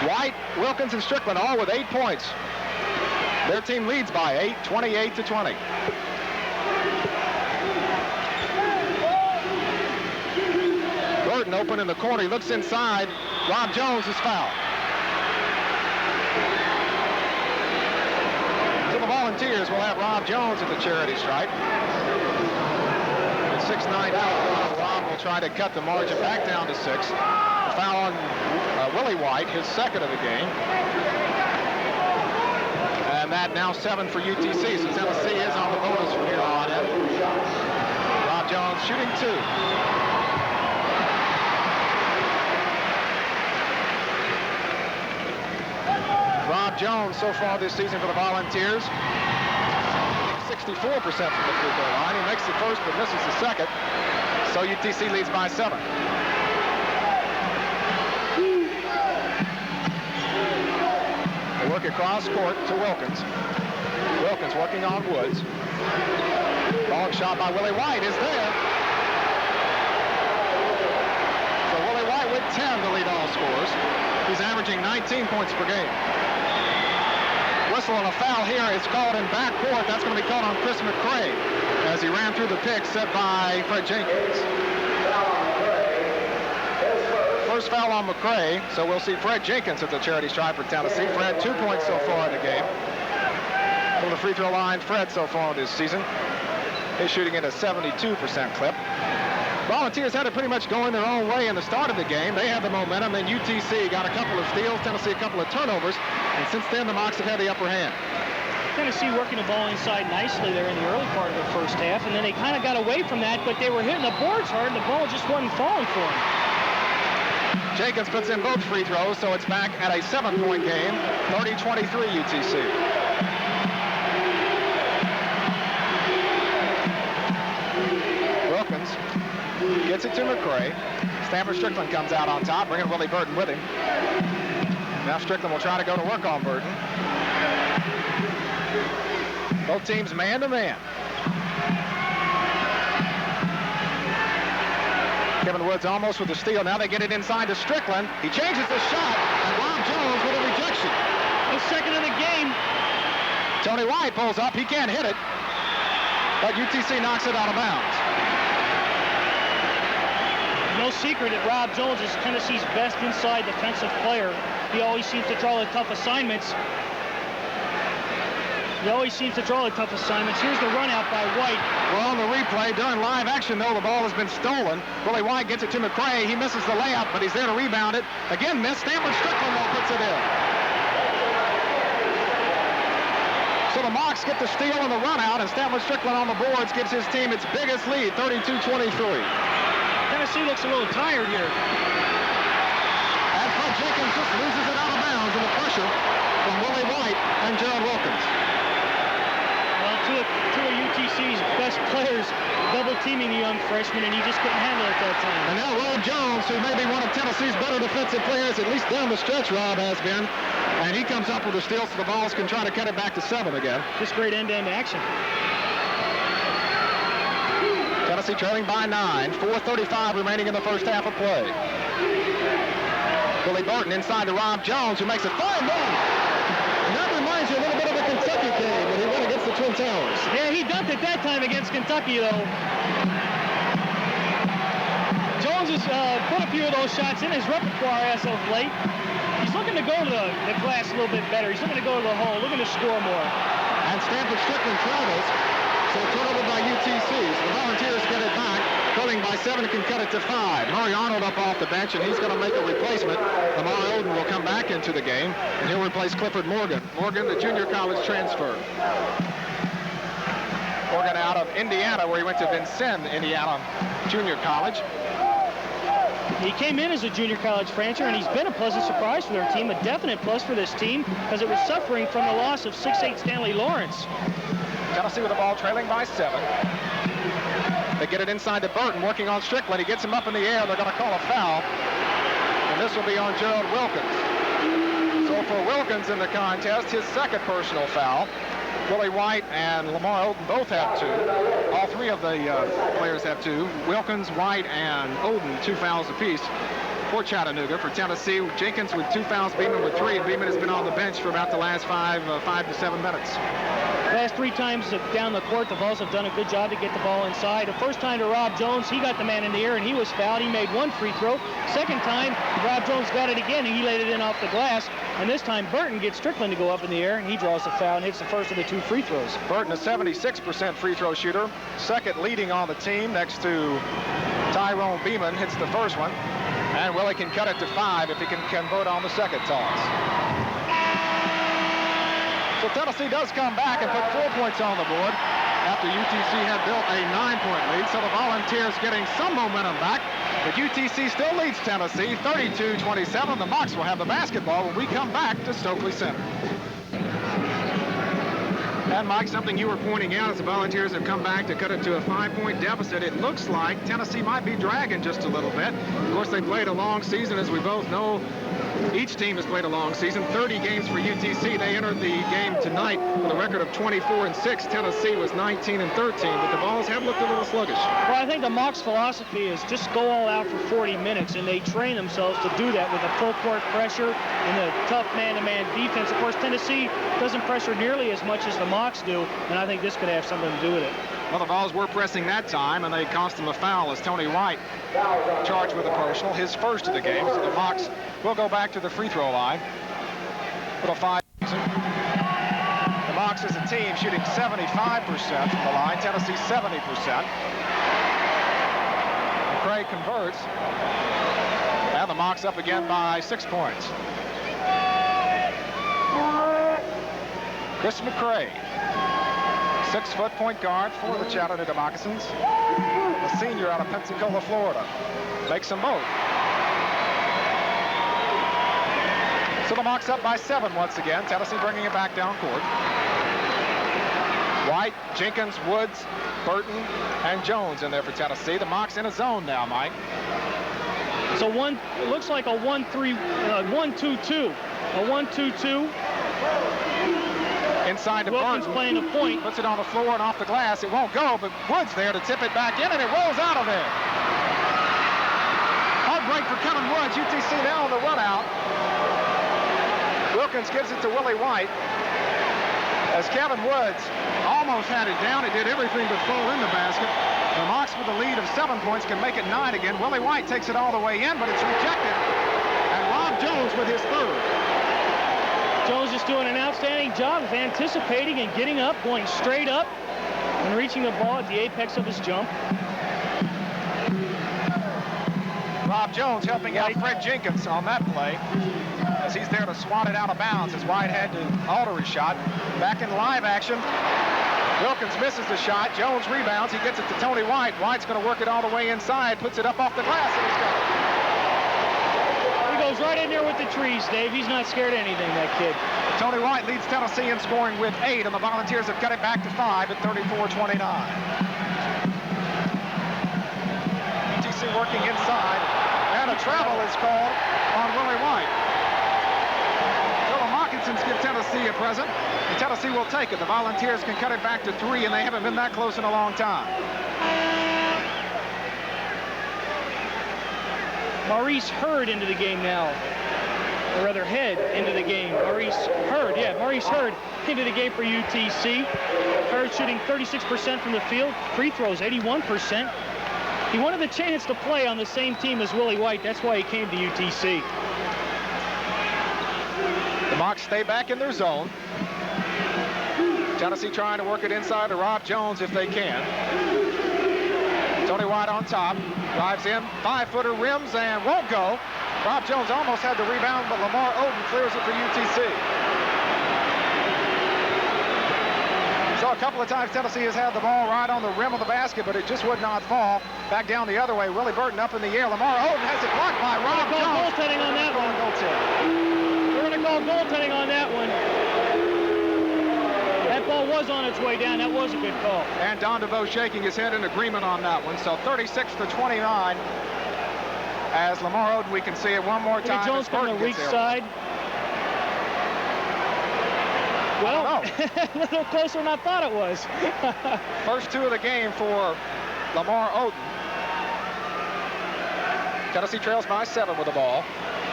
White, Wilkins, and Strickland all with 8 points. Their team leads by 8, 28-20. Burton open in the corner. He looks inside. Rob Jones is fouled. So the Volunteers will have Rob Jones at the charity stripe. At 6'9", Rob will try to cut the margin back down to 6. A foul on Willie White, his second of the game. And that now 7 for UTC, so Tennessee is on the bonus from here on in. Rob Jones shooting 2. Rob Jones so far this season for the Volunteers. 64% from the free throw line. He makes the first but misses the second. So UTC leads by 7. They work across court to Wilkins. Wilkins working on Woods. Long shot by Willie White is there. So Willie White with 10 to lead all scores. He's averaging 19 points per game. Whistle on a foul here. It's called in backcourt. That's going to be called on Chris McCray as he ran through the pick set by Fred Jenkins. First foul on McCray, so we'll see Fred Jenkins at the charity stripe for Tennessee. Fred 2 points so far in the game. From the free throw line, Fred so far this season is shooting at a 72% clip. Volunteers had it pretty much going their own way in the start of the game. They had the momentum, then UTC got a couple of steals, Tennessee a couple of turnovers, and since then the Mocs have had the upper hand. Tennessee working the ball inside nicely there in the early part of the first half, and then they kind of got away from that, but they were hitting the boards hard, and the ball just wasn't falling for them. Jenkins puts in both free throws, so it's back at a 7-point game, 30-23 UTC. Wilkins gets it to McCray. Stanford Strickland comes out on top, bringing Willie Burton with him. Now Strickland will try to go to work on Burton. Both teams man-to-man. Kevin Woods almost with the steal. Now they get it inside to Strickland. He changes the shot, and Rob Jones with a rejection. The second of the game. Tony White pulls up. He can't hit it, but UTC knocks it out of bounds. No secret that Rob Jones is Tennessee's best inside defensive player. He always seems to draw the tough assignments. Here's the run out by White. Well, on the replay, during live action, though, the ball has been stolen. Willie White gets it to McCray. He misses the layup, but he's there to rebound it. Again, missed. Stanford Strickland, though, puts it in. So the Mocs get the steal and the run out, and Stanford Strickland on the boards gives his team its biggest lead, 32-23. Tennessee looks a little tired here. And Fred Jenkins just loses it out of bounds in the pressure from Willie White and Gerald Wilkins. Well, two of UTC's best players double-teaming the young freshman, and he just couldn't handle it that time. And now Rob Jones, who may be one of Tennessee's better defensive players, at least down the stretch, Rob has been. And he comes up with a steal, so the Vols can try to cut it back to 7 again. Just great end-to-end action. Tennessee trailing by 9, 4:35 remaining in the first half of play. Willie Burton inside to Rob Jones, who makes a fine move. And that reminds you a little bit of a Kentucky game when he won against the Twin Towers. Yeah, he dunked it that time against Kentucky, though. Jones has put a few of those shots in his repertoire as of late. He's looking to go to the glass a little bit better. He's looking to go to the hole, looking to score more. And Stanford Strickland travels. So turnover by UTC. So the Volunteers get it back. Trailing by 7 can cut it to 5. Murray Arnold up off the bench, and he's going to make a replacement. Lamar Oden will come back into the game, and he'll replace Clifford Morgan. Morgan, the junior college transfer. Morgan out of Indiana, where he went to Vincennes, Indiana Junior College. He came in as a junior college transfer, and he's been a pleasant surprise for their team, a definite plus for this team, because it was suffering from the loss of 6'8" Stanley Lawrence. Tennessee with the ball trailing by 7. They get it inside to Burton, working on Strickland. He gets him up in the air. They're going to call a foul. And this will be on Gerald Wilkins. So for Wilkins in the contest, his second personal foul. Willie White and Lamar Odom both have 2. All 3 of the players have 2. Wilkins, White, and Odom 2 fouls apiece for Chattanooga. For Tennessee, Jenkins with 2 fouls, Beeman with 3, and Beeman has been on the bench for about the last 5 to 7 minutes. Last 3 times down the court, the Vols have done a good job to get the ball inside. The first time to Rob Jones, he got the man in the air and he was fouled. He made 1 free throw. Second time, Rob Jones got it again and he laid it in off the glass. And this time, Burton gets Strickland to go up in the air and he draws the foul and hits the first of the 2 free throws. Burton, a 76% free throw shooter, second leading on the team next to Tyrone Beeman, hits the first one. And Willie can cut it to 5 if he can convert on the second toss. So Tennessee does come back and put 4 points on the board after UTC had built a 9-point lead. So the Volunteers getting some momentum back. But UTC still leads Tennessee 32-27. The Mocs will have the basketball when we come back to Stokely Center. And Mike, something you were pointing out as the Volunteers have come back to cut it to a 5-point deficit. It looks like Tennessee might be dragging just a little bit. Of course, they played a long season, as we both know. Each team has played a long season, 30 games for UTC. They entered the game tonight with a record of 24-6. Tennessee was 19-13, but the Vols have looked a little sluggish. Well, I think the Mocs' philosophy is just go all out for 40 minutes, and they train themselves to do that with the full court pressure and the tough man-to-man defense. Of course, Tennessee doesn't pressure nearly as much as the Mocs do, and I think this could have something to do with it. Well, the Vols were pressing that time, and they cost them a foul as Tony White charged with a personal, his first of the game. So the Mocs will go back to the free throw line for the 5 season. The Mocs as a team shooting 75% from the line, Tennessee 70%. McCray converts, and the Mocs up again by 6 points. Chris McCray, 6-foot point guard for the Chattanooga Moccasins. A senior out of Pensacola, Florida. Makes them both. So the Mocs up by 7 once again. Tennessee bringing it back down court. White, Jenkins, Woods, Burton, and Jones in there for Tennessee. The Mocs in a zone now, Mike. So it looks like a 1-2-2. A 1-2-2. Inside to Wilkins Burton. playing a point. Puts it on the floor and off the glass. It won't go, but Woods there to tip it back in, and it rolls out of there. Hard break for Kevin Woods. UTC now on the run out. Wilkins gives it to Willie White. As Kevin Woods almost had it down, it did everything but fall in the basket. The Mocs with a lead of 7 points can make it 9 again. Willie White takes it all the way in, but it's rejected. And Rob Jones with his third. Jones is doing an outstanding job of anticipating and getting up, going straight up, and reaching the ball at the apex of his jump. Rob Jones helping out Fred Jenkins on that play, as he's there to swat it out of bounds, as White had to alter his shot. Back in live action, Wilkins misses the shot. Jones rebounds. He gets it to Tony White. White's going to work it all the way inside, puts it up off the glass, and he's got it. Goes right in there with the trees, Dave. He's not scared of anything, that kid. Tony White leads Tennessee in scoring with 8, and the Volunteers have cut it back to 5 at 34-29. UTC working inside, and a travel is called on Willie White. So the Moccasins give Tennessee a present, and Tennessee will take it. The Volunteers can cut it back to 3, and they haven't been that close in a long time. Maurice Hurd into the game now. Or rather, Head into the game. Maurice Hurd into the game for UTC. Hurd shooting 36% from the field. Free throws, 81%. He wanted the chance to play on the same team as Willie White. That's why he came to UTC. The Mocs stay back in their zone. Tennessee trying to work it inside to Rob Jones if they can. Tony White on top, drives in, 5-footer rims and won't go. Rob Jones almost had the rebound, but Lamar Odom clears it for UTC. So a couple of times Tennessee has had the ball right on the rim of the basket, but it just would not fall. Back down the other way. Willie Burton up in the air. Lamar Odom has it blocked by Rob Jones. Goaltending on that one. We're going to call goaltending on that one. That ball was on its way down. That was a good call. And Don DeVoe shaking his head in agreement on that one. So 36-29. As Lamar Odom, we can see it one more time. Jones on the weak side. Well, a little closer than I thought it was. First two of the game for Lamar Odom. Tennessee trails by 7 with the ball.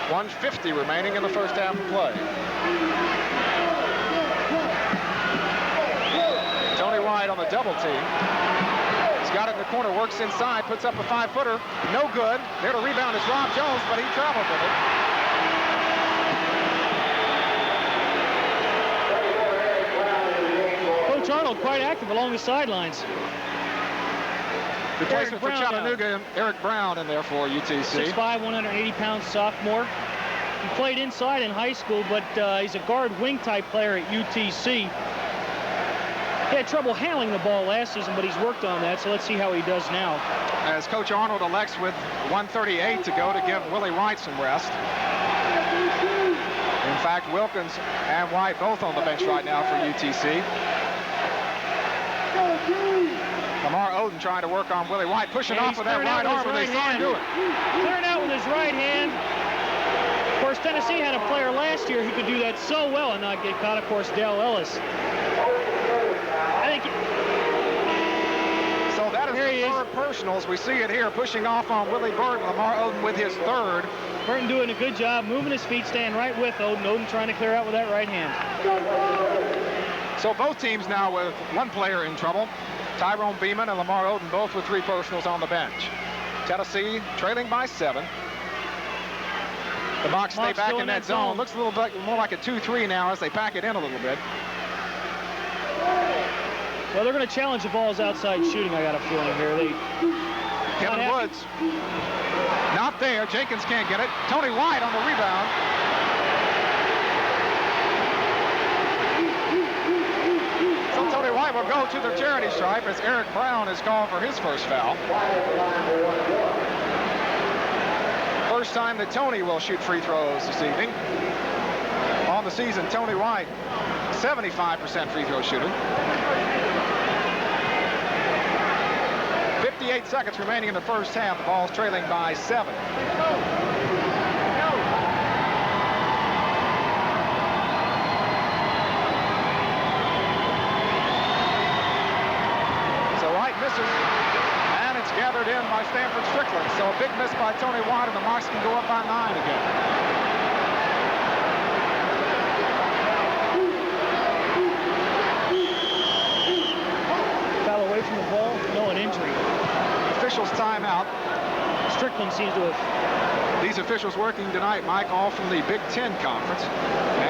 1:50 remaining in the first half of play. Tony White on the double team. He's got it in the corner, works inside, puts up a 5-footer. No good. There to rebound is Rob Jones, but he traveled with it. Coach Arnold quite active along the sidelines. Replacement for Chattanooga, Eric Brown in there for UTC. 6'5", 180-pound sophomore. He played inside in high school, but he's a guard wing type player at UTC. He had trouble handling the ball last season, but he's worked on that, so let's see how he does now. As Coach Arnold elects with 1:38 to go to give Willie White some rest. In fact, Wilkins and White both on the bench right now for UTC. Lamar Odom trying to work on Willie White, pushing off with that right arm, and they saw him do it. Clearing out with his right hand. Of course, Tennessee had a player last year who could do that so well and not get caught, of course, Dale Ellis. So that is the third personals. We see it here, pushing off on Willie Burton. Lamar Odom with his third. Burton doing a good job, moving his feet, staying right with Odom. Odom trying to clear out with that right hand. So both teams now with one player in trouble. Tyrone Beeman and Lamar Odom both with 3 personals on the bench. Tennessee trailing by 7. The Mocs stay back in that zone. Looks a little bit more like a 2-3 now as they back it in a little bit. Well, they're going to challenge the balls outside shooting, I got a feeling here. Kevin Woods. Not there. Jenkins can't get it. Tony White on the rebound. So Tony White will go to the charity stripe as Eric Brown is called for his first foul. First time that Tony will shoot free throws this evening. On the season, Tony White, 75% free throw shooter. 58 seconds remaining in the first half. The ball's trailing by 7. So White misses, and it's gathered in by Stanford Strickland. So a big miss by Tony White, and the Mocs can go up by 9 again. Foul away from the ball, no, an injury. Officials timeout. Strickland seems to have... These officials working tonight, Mike, all from the Big Ten Conference.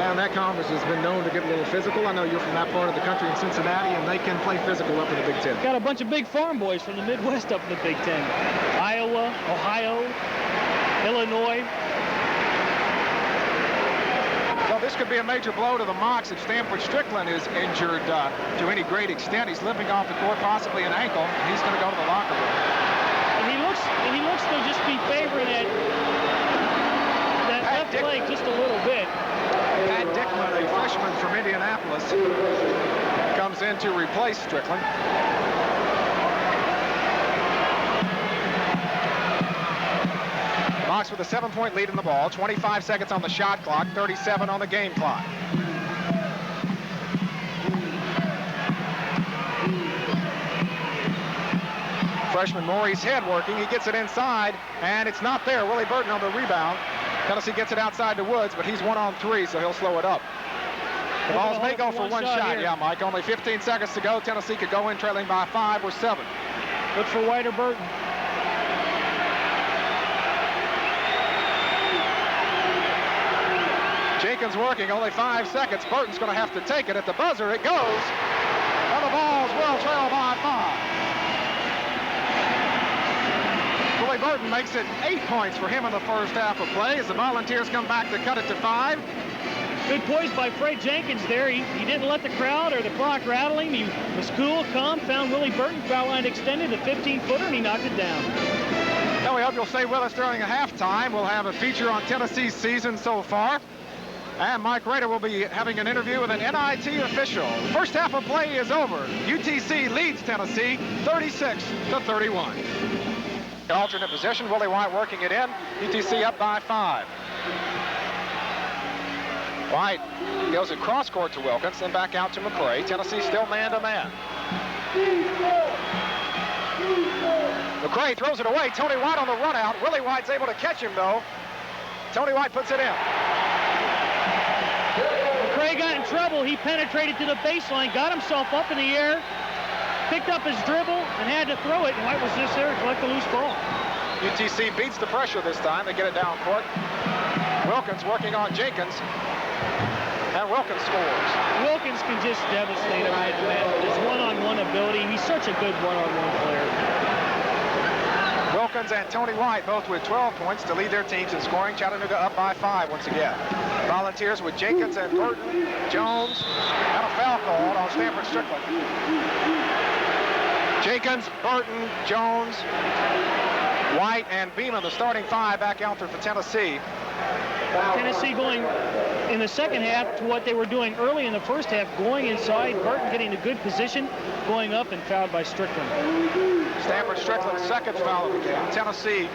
And that conference has been known to get a little physical. I know you're from that part of the country in Cincinnati, and they can play physical up in the Big Ten. Got a bunch of big farm boys from the Midwest up in the Big Ten. Iowa, Ohio, Illinois. So this could be a major blow to the Mocs if Stanford Strickland is injured to any great extent. He's limping off the court, possibly an ankle. He's going to go to the locker room. And he looks to just be favoring that left leg just a little bit. Pat Dickman, a freshman from Indianapolis, comes in to replace Strickland. Mocs with a 7-point lead in the ball. 25 seconds on the shot clock, 37 on the game clock. Freshman Maurice Head working. He gets it inside, and it's not there. Willie Burton on the rebound. Tennessee gets it outside to Woods, but he's 1 on 3, so he'll slow it up. The balls may go for one shot. Yeah, Mike. Only 15 seconds to go. Tennessee could go in trailing by 5 or 7. Good for White or Burton. Jenkins working. Only 5 seconds. Burton's going to have to take it at the buzzer. It goes. And the Vols will trail by 5. Willie Burton makes it 8 points for him in the first half of play as the Volunteers come back to cut it to 5. Good poise by Fred Jenkins there. He didn't let the crowd or the clock rattle him. He was cool, calm, found Willie Burton, foul line extended, a 15-footer, and he knocked it down. Now we hope you'll stay with us during a halftime. We'll have a feature on Tennessee's season so far. And Mike Rader will be having an interview with an NIT official. First half of play is over. UTC leads Tennessee 36-31. Alternate possession, Willie White working it in. UTC up by 5. White goes across court to Wilkins, then back out to McCray. Tennessee still man-to-man. McCray throws it away. Tony White on the run out. Willie White's able to catch him, though. Tony White puts it in. McCray got in trouble. He penetrated to the baseline, got himself up in the air, picked up his dribble, and had to throw it. And White was just there to collect the loose ball. UTC beats the pressure this time. They get it down court. Wilkins working on Jenkins. And Wilkins scores. Wilkins can just devastate a man-to-man with his one-on-one ability. He's such a good one-on-one player. Wilkins and Tony White both with 12 points to lead their teams in scoring. Chattanooga up by 5 once again. Volunteers with Jenkins and Burton, Jones, and a foul called on Stanford Strickland. Jenkins, Burton, Jones, White, and Beeman, the starting 5 back out there for Tennessee. Tennessee going in the second half to what they were doing early in the first half, going inside, Burton getting a good position, going up and fouled by Strickland. Stanford Strickland's second foul of the game. Tennessee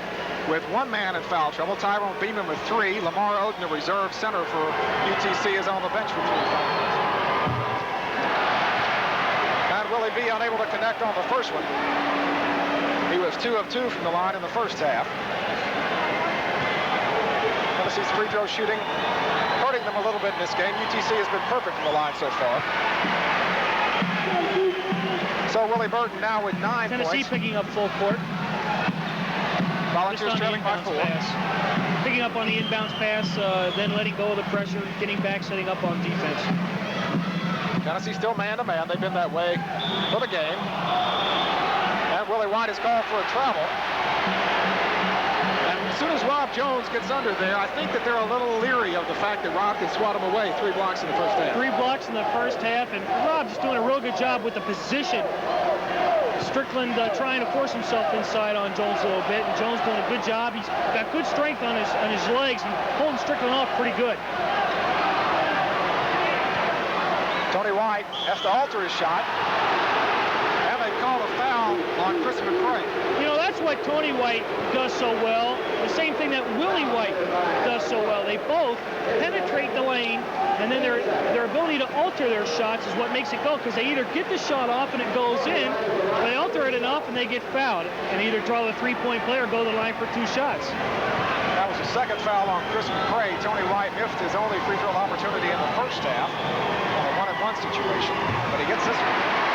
with 1 man in foul trouble. Tyrone Beeman with 3. Lamar Oden, the reserve center for UTC, is on the bench for 3 fouls. And Willie B unable to connect on the first one. He was 2 of 2 from the line in the first half. Tennessee's free throw shooting hurting them a little bit in this game. UTC has been perfect from the line so far. So Willie Burton now with 9 Tennessee points. picking up full court. Volunteers trailing by 4. Pass. Picking up on the inbounds pass, then letting go of the pressure, getting back, setting up on defense. Tennessee still man-to-man. They've been that way for the game. And Willie White is called for a travel. And as soon as Rob Jones gets under there, I think that they're a little leery of the fact that Rob can swat him away. 3 blocks in the first half. 3 blocks in the first half, and Rob's just doing a real good job with the position. Strickland trying to force himself inside on Jones a little bit, and Jones doing a good job. He's got good strength on his legs and holding Strickland off pretty good. Tony White has to alter his shot. And they call a foul on Chris McCray. You know, that's what Tony White does so well. The same thing that Willie White does so well. They both penetrate the lane, and then their ability to alter their shots is what makes it go, because they either get the shot off and it goes in, or they alter it enough and they get fouled, and either draw the 3-point play or go to the line for 2 shots. That was the second foul on Chris McCray. Tony White missed his only free throw opportunity in the first half on a 1-on-1 situation, but he gets this one.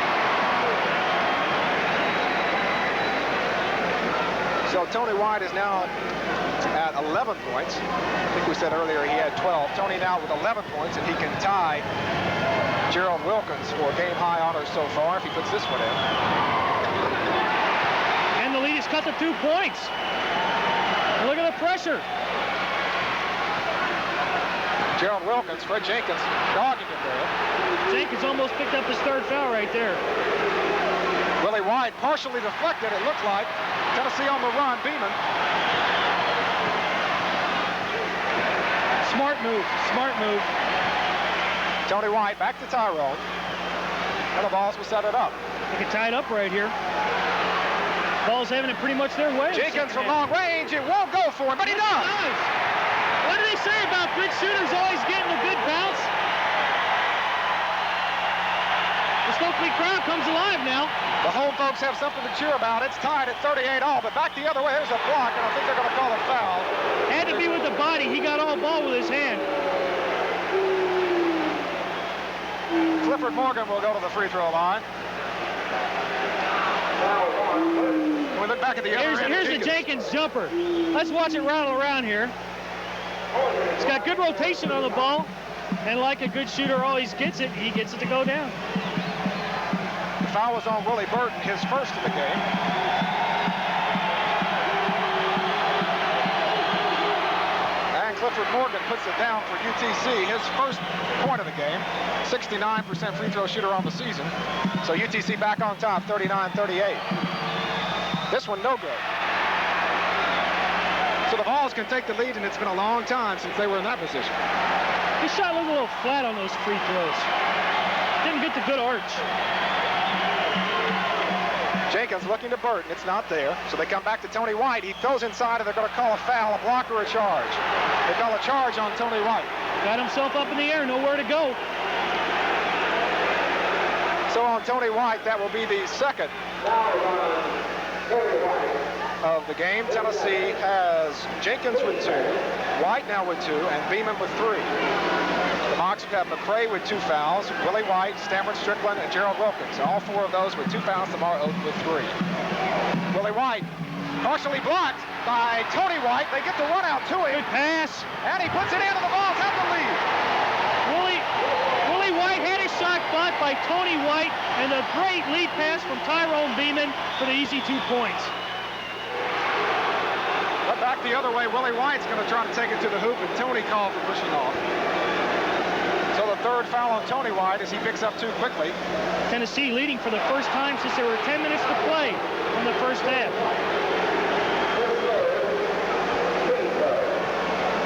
So Tony White is now at 11 points. I think we said earlier he had 12. Tony now with 11 points, and he can tie Gerald Wilkins for game-high honors so far if he puts this one in. And the lead is cut to 2 points. And look at the pressure. Gerald Wilkins, Fred Jenkins dogging it there. Jenkins almost picked up his 3rd foul right there. Willie White partially deflected, it looked like. Tennessee on the run, Beeman. Smart move, smart move. Tony White back to Tyrone. And the Vols will set it up. They can tie it up right here. Vols having it pretty much their way. Jenkins from long range, it won't go for him, but he does. What do they say about good shooters always getting a good bounce? The Stokely crowd comes alive now. The home folks have something to cheer about. It's tied at 38-all, but back the other way. There's a block, and I think they're going to call a foul. Had to be with the body. He got all ball with his hand. Clifford Morgan will go to the free throw line. We look back at the other end. Here's the Jenkins jumper. Let's watch it rattle around here. He's got good rotation on the ball, and like a good shooter always gets it, he gets it to go down. The foul was on Willie Burton, his first of the game. And Clifford Morgan puts it down for UTC. His first point of the game. 69% free throw shooter on the season. So UTC back on top, 39-38. This one no good. So the Vols can take the lead, and it's been a long time since they were in that position. His shot looked a little flat on those free throws. Didn't get the good arch. Jenkins looking to Burton. It's not there. So they come back to Tony White. He throws inside, and they're going to call a foul, a block, or a charge. They call a charge on Tony White. Got himself up in the air, nowhere to go. So on Tony White, that will be the second of the game. Tennessee has Jenkins with 2, White now with 2, and Beeman with 3. The Mocs have McCray with 2 fouls, Willie White, Stanford Strickland, and Gerald Wilkins. All 4 of those with 2 fouls, Lamar Oath with 3. Willie White partially blocked by Tony White. They get the run out to him. Good pass. And he puts it in, and the Vols have the lead. Willie White had his shot blocked by Tony White, and a great lead pass from Tyrone Beeman for the easy 2 points. But back the other way, Willie White's going to try to take it to the hoop, and Tony called for pushing off. So the third foul on Tony White as he picks up 2 quickly. Tennessee leading for the first time since there were 10 minutes to play in the first half.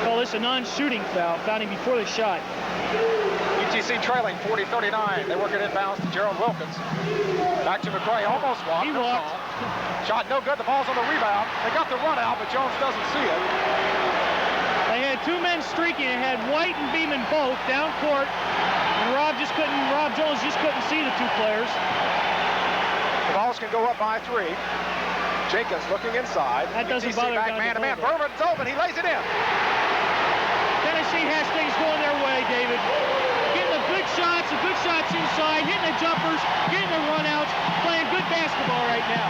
Call this a non-shooting foul, fouling before the shot. UTC trailing 40-39. They work it inbounds to Gerald Wilkins. Back to McCray, almost walked. He walked. Shot no good. The ball's on the rebound. They got the run out, but Jones doesn't see it. They had 2 men streaking. It had White and Beeman both down court, and Rob Jones just couldn't see the 2 players. The Vols can go up by 3. Jenkins looking inside. That doesn't UTC bother back down man to the man. ball. Berman's open. He lays it in. Tennessee has things going their way, David. Getting the good shots inside, hitting the jumpers, getting the runouts, playing good basketball right now.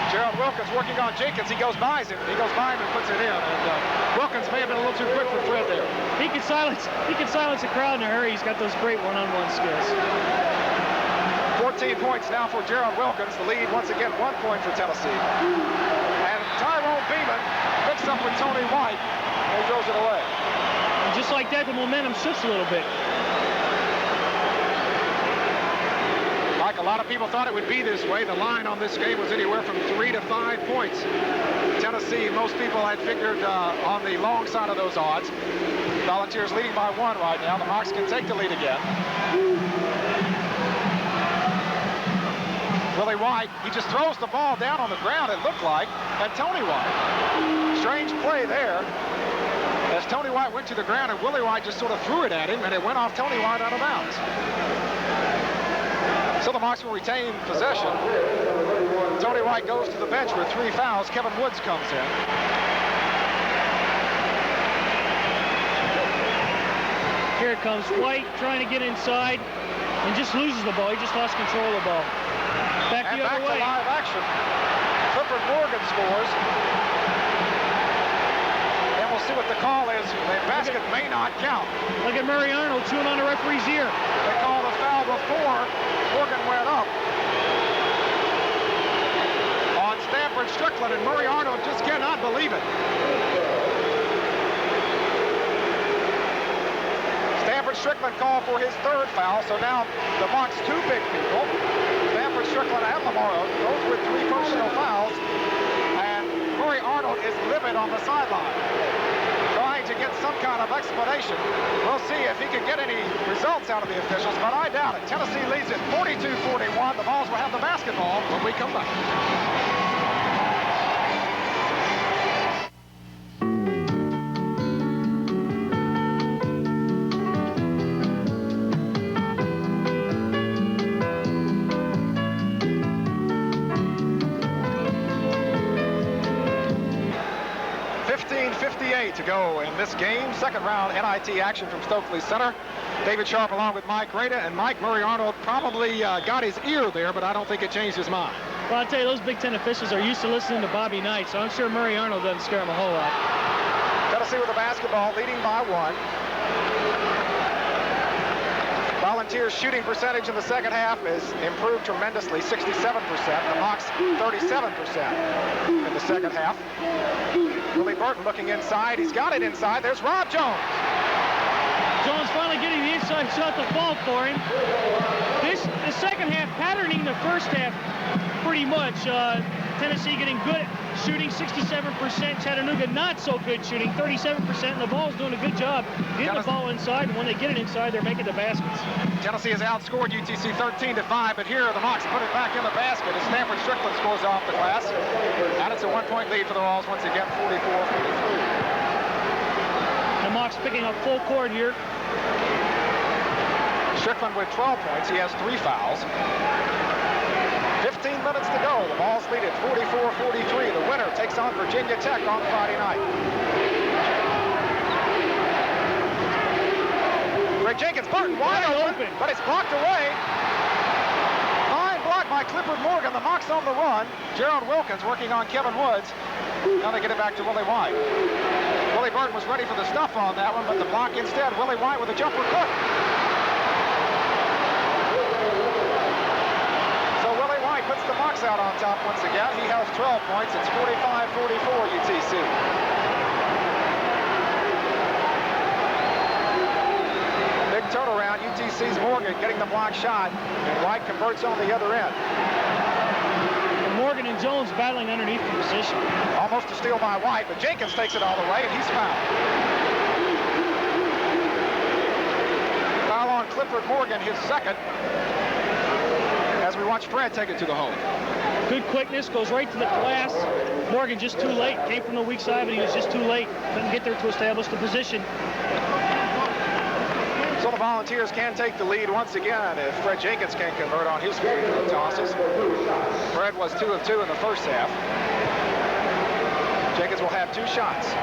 Gerald Wilkins working on Jenkins. He goes by him. He goes by him and puts it in. And Wilkins may have been a little too quick for Fred there. He can silence the crowd in a hurry. He's got those great one-on-one skills. 14 points now for Gerald Wilkins. The lead once again 1 point for Tennessee. And Tyrone Beeman picks up with Tony White and throws it away. And just like that, the momentum shifts a little bit. Like a lot of people thought it would be this way, the line on this game was anywhere from 3 to 5 points. Tennessee, most people had figured on the long side of those odds. Volunteers leading by 1 right now. The Mocs can take the lead again. Willie White, he just throws the ball down on the ground, it looked like, and Tony White. Strange play there. As Tony White went to the ground, and Willie White just sort of threw it at him, and it went off Tony White out of bounds. So the Mocs will retain possession. Tony White goes to the bench with 3 fouls. Kevin Woods comes in. Here comes White trying to get inside and just loses the ball. He just lost control of the ball. Back the other way. To live action. Clifford Morgan scores. And we'll see what the call is. The basket may not count. Look at Murray Arnold chewing on the referee's ear. They called a foul before Morgan went up on Stanford Strickland, and Murray Arnold just cannot believe it. Stanford Strickland called for his 3rd foul, so now the Mocs 2 big people, Stanford Strickland and Lamar Oath, both with 3 personal fouls, and Murray Arnold is livid on the sideline, trying to get some kind of explanation. We'll see if he can get any results out of the officials, but I doubt it. Tennessee leads it 42-41. The Vols will have the basketball when we come back. To go in this game. Second round NIT action from Stokely Center. David Sharp along with Mike Rada, and Murray Arnold probably got his ear there, but I don't think it changed his mind. Well, I'll tell you, those Big Ten officials are used to listening to Bobby Knight, so I'm sure Murray Arnold doesn't scare him a whole lot. Tennessee with the basketball, leading by 1. Volunteers' shooting percentage in the second half is improved tremendously, 67%. The Mocs, 37% in the second half. Willie Burton looking inside. He's got it inside. There's Rob Jones. Jones finally getting the inside shot to fall for him. The second half patterning the first half pretty much. Tennessee getting good at shooting, 67%. Chattanooga not so good shooting, 37%. And the Vols doing a good job getting the ball inside. And when they get it inside, they're making the baskets. Tennessee has outscored UTC 13-5, but here the Mocs put it back in the basket as Stanford Strickland scores off the glass. And it's a 1-point lead for the Vols once again, 44-43. The Mocs picking up full court here. Strickland with 12 points. He has 3 fouls. 15 minutes to go. The Vols lead at 44-43. The winner takes on Virginia Tech on Friday night. Greg Jenkins, Burton wide open, but it's blocked away. Fine block by Clifford Morgan. The Mocs on the run. Gerald Wilkins working on Kevin Woods. Now they get it back to Willie White. Willie Burton was ready for the stuff on that one, but the block instead. Willie White with a jumper cook. So Willie White puts the Mocs out on top once again. He has 12 points. It's 45-44 UTC. Big turnaround. UTC's Morgan getting the block shot, and White converts on the other end. Morgan and Jones battling underneath the position. Almost a steal by White, but Jenkins takes it all the way, and he's fouled. Foul on Clifford Morgan, his second, as we watch Fred take it to the hole. Good quickness, goes right to the glass. Morgan just too late. Came from the weak side, but he was just too late. Couldn't get there to establish the position. So the Volunteers can take the lead once again if Fred Jenkins can convert on his free throw tosses. Fred was 2 of 2 in the first half. Jenkins will have 2 shots.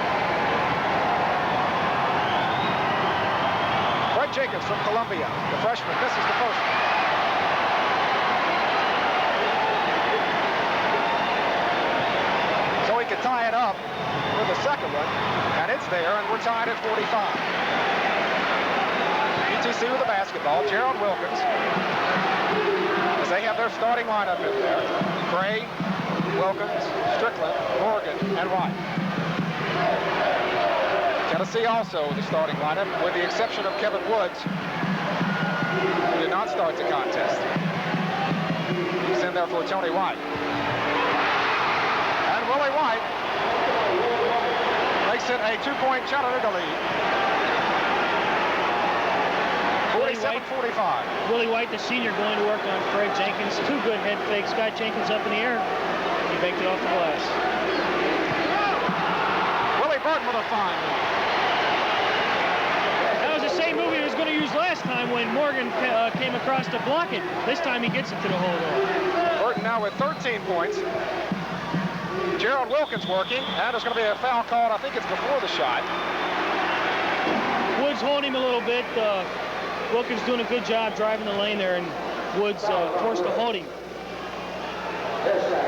Fred Jenkins from Columbia, the freshman, misses the first one. So he could tie it up with the second one, and it's there, and we're tied at 45. UTC with the basketball, Gerald Wilkins, as they have their starting lineup in there. Gray, Wilkins, Strickland, Morgan, and White. Tennessee also with the starting lineup, with the exception of Kevin Woods, who did not start the contest. He's in there for Tony White. And Willie White makes it a 2-point Chattanooga lead. 47-45. Willie White, the senior, going to work on Fred Jenkins. 2 good head fakes. Got Jenkins up in the air. He baked it off the glass. Willie Burton with a fine one. That was the same move he was going to use last time when Morgan came across to block it. This time he gets it to the hole, though. Burton now with 13 points. Gerald Wilkins working, and there's going to be a foul called. I think it's before the shot. Woods holding him a little bit. Wilkins doing a good job driving the lane there, and Woods forced to hold him.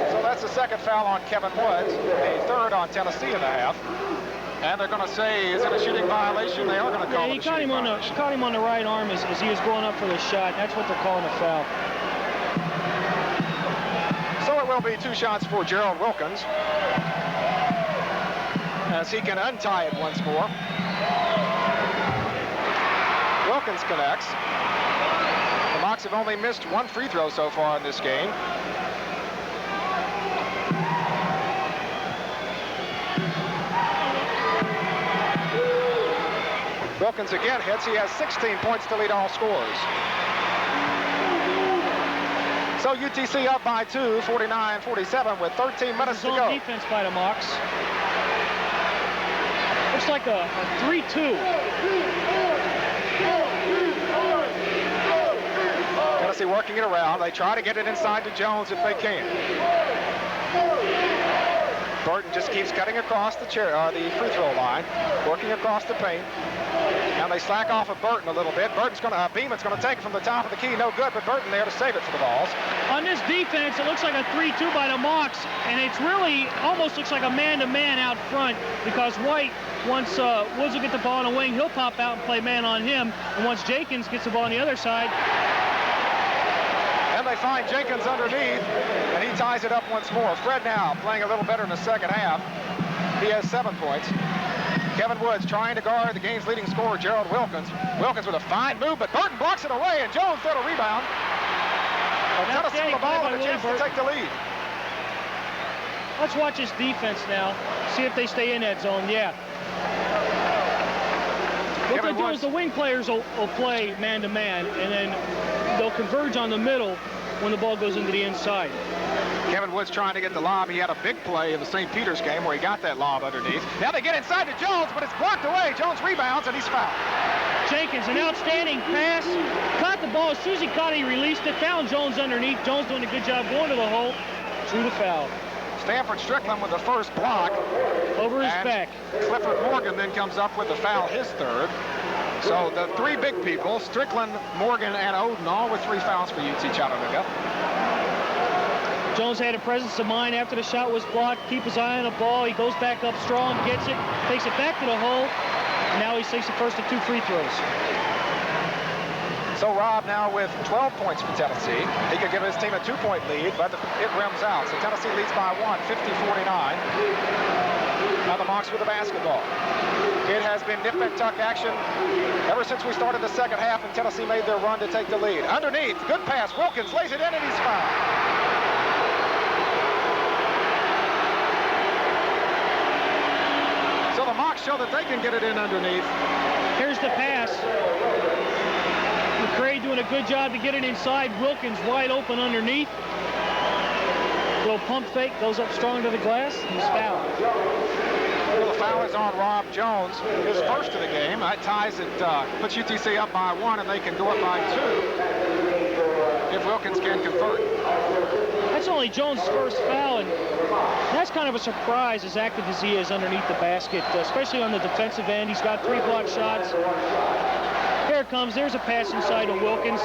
So that's the second foul on Kevin Woods, the third on Tennessee in the half. And they're going to say, is it a shooting violation? They are going to call it a shooting violation. He caught him on the right arm as he was going up for the shot. That's what they're calling a foul. So it will be 2 shots for Gerald Wilkins, as he can untie it once more. Wilkins connects. The Mocs have only missed 1 free throw so far in this game. Wilkins again hits. He has 16 points to lead all scorers. So UTC up by 2, 49-47 with 13 minutes to go. Defense by the Mocs. Looks like a 3-2. Tennessee working it around. They try to get it inside to Jones if they can. Burton just keeps cutting across the free throw line, working across the paint. And they slack off of Burton a little bit. Beeman's going to take it from the top of the key. No good, but Burton there to save it for the Vols. On this defense, it looks like a 3-2 by the Mocs, and it's really almost looks like a man-to-man out front because White, once Woods will get the ball on the wing, he'll pop out and play man on him. And once Jenkins gets the ball on the other side. And they find Jenkins underneath, and he ties it up once more. Fred now playing a little better in the second half. He has 7 points. Kevin Woods trying to guard the game's leading scorer, Gerald Wilkins. Wilkins with a fine move, but Burton blocks it away, and Jones there to rebound. Tennessee with the ball and a chance to take the lead. Let's watch his defense now. See if they stay in that zone. Yeah. What they'll do is the wing players will play man-to-man, and then they'll converge on the middle when the ball goes into the inside. Kevin Woods trying to get the lob. He had a big play in the St. Peter's game where he got that lob underneath. Now they get inside to Jones, but it's blocked away. Jones rebounds, and he's fouled. Jenkins, an outstanding pass. Caught the ball. As soon as he caught it, he released it. Found Jones underneath. Jones doing a good job going to the hole. Drew the foul. Stanford Strickland with the first block. Over his back. Clifford Morgan then comes up with the foul, his third. So the 3 big people, Strickland, Morgan, and Oden, all with 3 fouls for UT Chattanooga. Jones had a presence of mind after the shot was blocked. Keep his eye on the ball. He goes back up strong, gets it, takes it back to the hole. And now he takes the first of 2 free throws. So Rob now with 12 points for Tennessee. He could give his team a 2-point lead, but it rims out. So Tennessee leads by 1, 50-49. Now the Mocs with the basketball. It has been nip and tuck action ever since we started the second half, and Tennessee made their run to take the lead. Underneath, good pass. Wilkins lays it in, and he's fouled. So the Mocs show that they can get it in underneath. Here's the pass. McCray doing a good job to get it inside. Wilkins wide open underneath. Little pump fake, goes up strong to the glass. He's fouled. Well, the foul is on Rob Jones, his first of the game. That ties it, puts UTC up by 1, and they can go up by 2 if Wilkins can convert. That's only Jones' first foul, and that's kind of a surprise as active as he is underneath the basket, especially on the defensive end. He's got 3 block shots. Here it comes. There's a pass inside to Wilkins.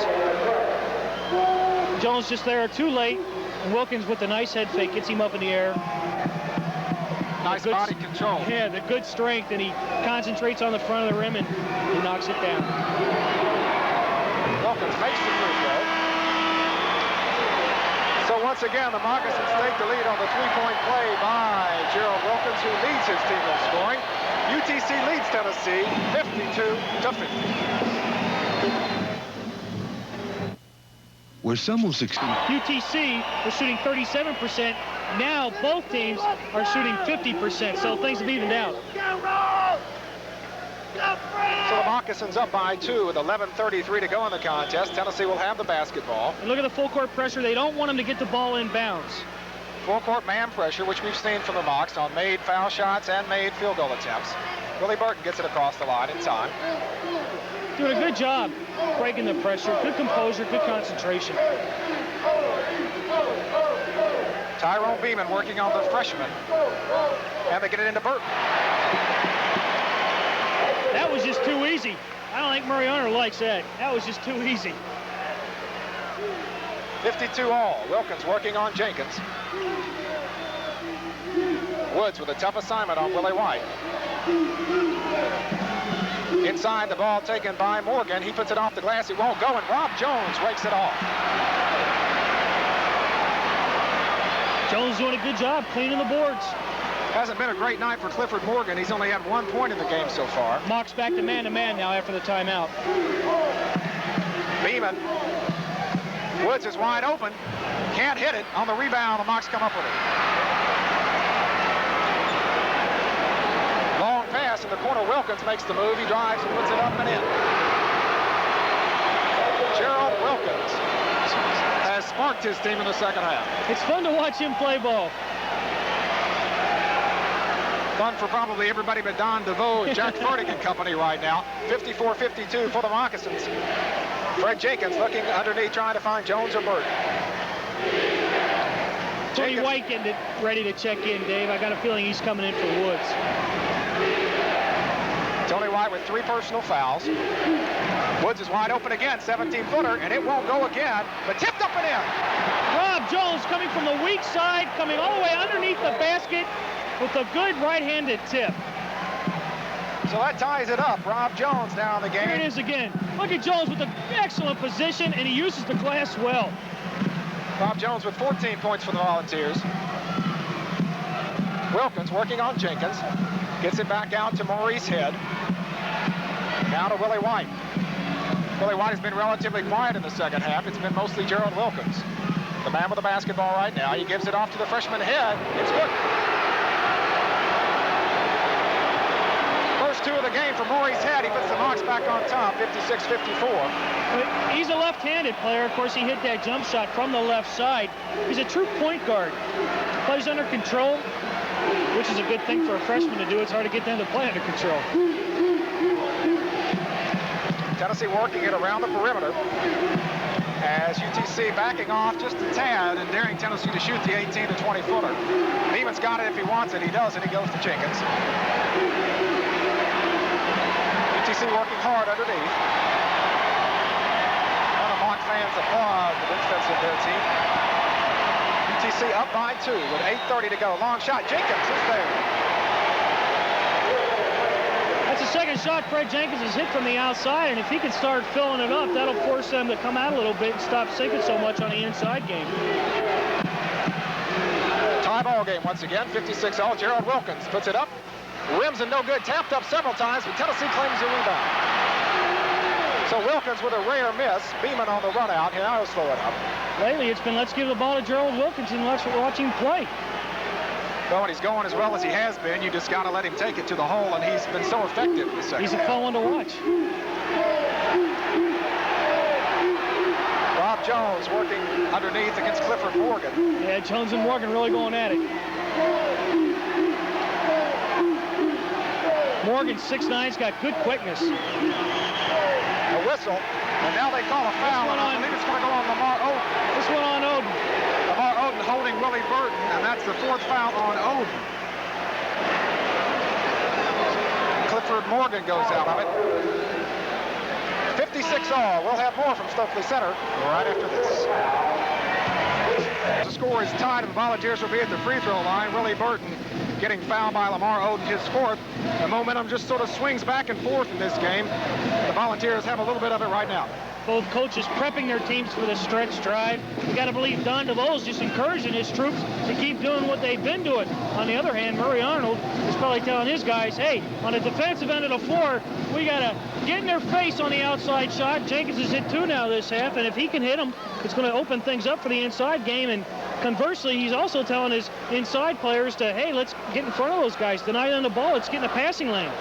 Jones just there too late, and Wilkins with a nice head fake gets him up in the air. Nice body control. Yeah, the good strength, and he concentrates on the front of the rim and he knocks it down. Wilkins makes the free throw. So once again, the Moccasins take the lead on the 3-point play by Gerald Wilkins, who leads his team in scoring. UTC leads Tennessee 52-50. Where some will succeed. UTC was shooting 37%. Now both teams are shooting 50%, so things have evened out. So the Moccasins up by 2 with 11:33 to go in the contest. Tennessee will have the basketball. And look at the full court pressure. They don't want them to get the ball in bounds. Full court man pressure, which we've seen from the Mocs on made foul shots and made field goal attempts. Willie Burton gets it across the line in time. Doing a good job breaking the pressure. Good composure, good concentration. Tyrone Beeman working on the freshman. And they get it into Burton. That was just too easy. I don't think Murray Hunter likes that. That was just too easy. 52 all. Wilkins working on Jenkins. Woods with a tough assignment on Willie White. Inside, the ball taken by Morgan. He puts it off the glass. It won't go, and Rob Jones rakes it off. Jones doing a good job cleaning the boards. Hasn't been a great night for Clifford Morgan. He's only had 1 point in the game so far. Mocs back to man now after the timeout. Beeman. Woods is wide open. Can't hit it. On the rebound, the Mocs come up with it. Long pass in the corner. Wilkins makes the move. He drives and puts it up and in. Gerald Wilkins has sparked his team in the second half. It's fun to watch him play ball. Fun for probably everybody but Don DeVoe and Jack Fertig and company right now. 54-52 for the Moccasins. Fred Jenkins looking underneath, trying to find Jones or Burton. Tony Jenkins. White getting it ready to check in, Dave. I got a feeling he's coming in for Woods. Tony White with 3 personal fouls. Woods is wide open again, 17-footer, and it won't go again, but tipped up and in. Rob Jones coming from the weak side, coming all the way underneath the basket with a good right-handed tip. So that ties it up. Rob Jones down the game. Here it is again. Look at Jones with an excellent position, and he uses the glass well. Rob Jones with 14 points for the Volunteers. Wilkins working on Jenkins. Gets it back out to Maurice Head. Now to Willie White. Willie White has been relatively quiet in the second half. It's been mostly Gerald Wilkins. The man with the basketball right now. He gives it off to the freshman Head. It's good. First 2 of the game for Maurice Head. He puts the Hawks back on top, 56-54. He's a left-handed player. Of course, he hit that jump shot from the left side. He's a true point guard. Plays under control, which is a good thing for a freshman to do. It's hard to get them to play under control. Tennessee working it around the perimeter as UTC backing off just a tad and daring Tennessee to shoot the 18 to 20-footer. Beeman's got it if he wants it. He does, and he goes to Jenkins. UTC working hard underneath. One of Hawk fans applaud the defense of their team. UTC up by 2 with 8:30 to go. Long shot. Jenkins is there. That's the second shot Fred Jenkins has hit from the outside, and if he can start filling it up, that'll force them to come out a little bit and stop sinking so much on the inside game. Tie ball game once again, 56-all. Gerald Wilkins puts it up. Rims and no good. Tapped up several times, but Tennessee claims the rebound. So Wilkins with a rare miss. Beeman on the run out. Now he'll slow it up. Lately, it's been let's give the ball to Gerald Wilkins and let's watch him play. Well, when he's going as well as he has been, you just got to let him take it to the hole, and he's been so effective in the second He's a half. fun one to watch. Rob Jones working underneath against Clifford Morgan. Yeah, Jones and Morgan really going at it. Morgan, 6'9", 's got good quickness. A whistle, and now they call a foul, and I believe it's going to go on Lamar Odom. This one on Odom. Lamar Odom holding Willie Burton, and that's the 4th foul on Odom. Clifford Morgan goes out of it. 56-all. We'll have more from Stokely Center right after this. The score is tied, and the Volunteers will be at the free throw line. Willie Burton getting fouled by Lamar Odom, his 4th. The momentum just sort of swings back and forth in this game. The Volunteers have a little bit of it right now. Both coaches prepping their teams for the stretch drive. You got to believe Don DeVoe's just encouraging his troops to keep doing what they've been doing. On the other hand, Murray Arnold is probably telling his guys, hey, on the defensive end of the floor, we got to get in their face on the outside shot. Jenkins has hit 2 now this half, and if he can hit them, it's going to open things up for the inside game. And conversely, he's also telling his inside players to, hey, let's get in front of those guys. Deny them the ball. Let's get in the passing lane.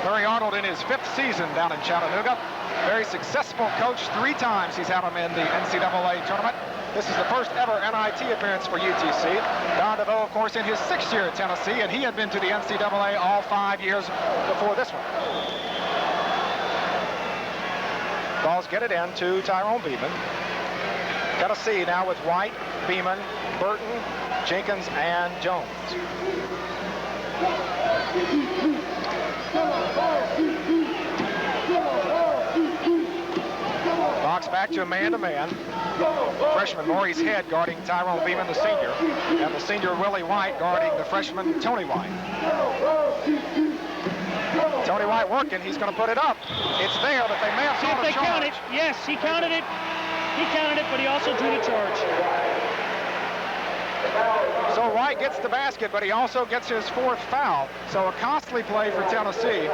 Murray Arnold in his 5th season down in Chattanooga. Very successful coach. 3 times he's had him in the NCAA tournament. This is the first ever NIT appearance for UTC. Don DeVoe, of course, in his 6th year at Tennessee, and he had been to the NCAA all 5 years before this one. Balls get it in to Tyrone Beeman. Tennessee now with White, Beeman, Burton, Jenkins, and Jones. Box back to a man-to-man. Freshman Maurice Head guarding Tyrone Beeman, the senior, and the senior Willie White guarding the freshman Tony White. Tony White working. He's going to put it up. It's there, but they may have See called if a they charge. count it. Yes, he counted it. He counted it, but he also drew the charge. So White gets the basket, but he also gets his 4th foul. So a costly play for Tennessee,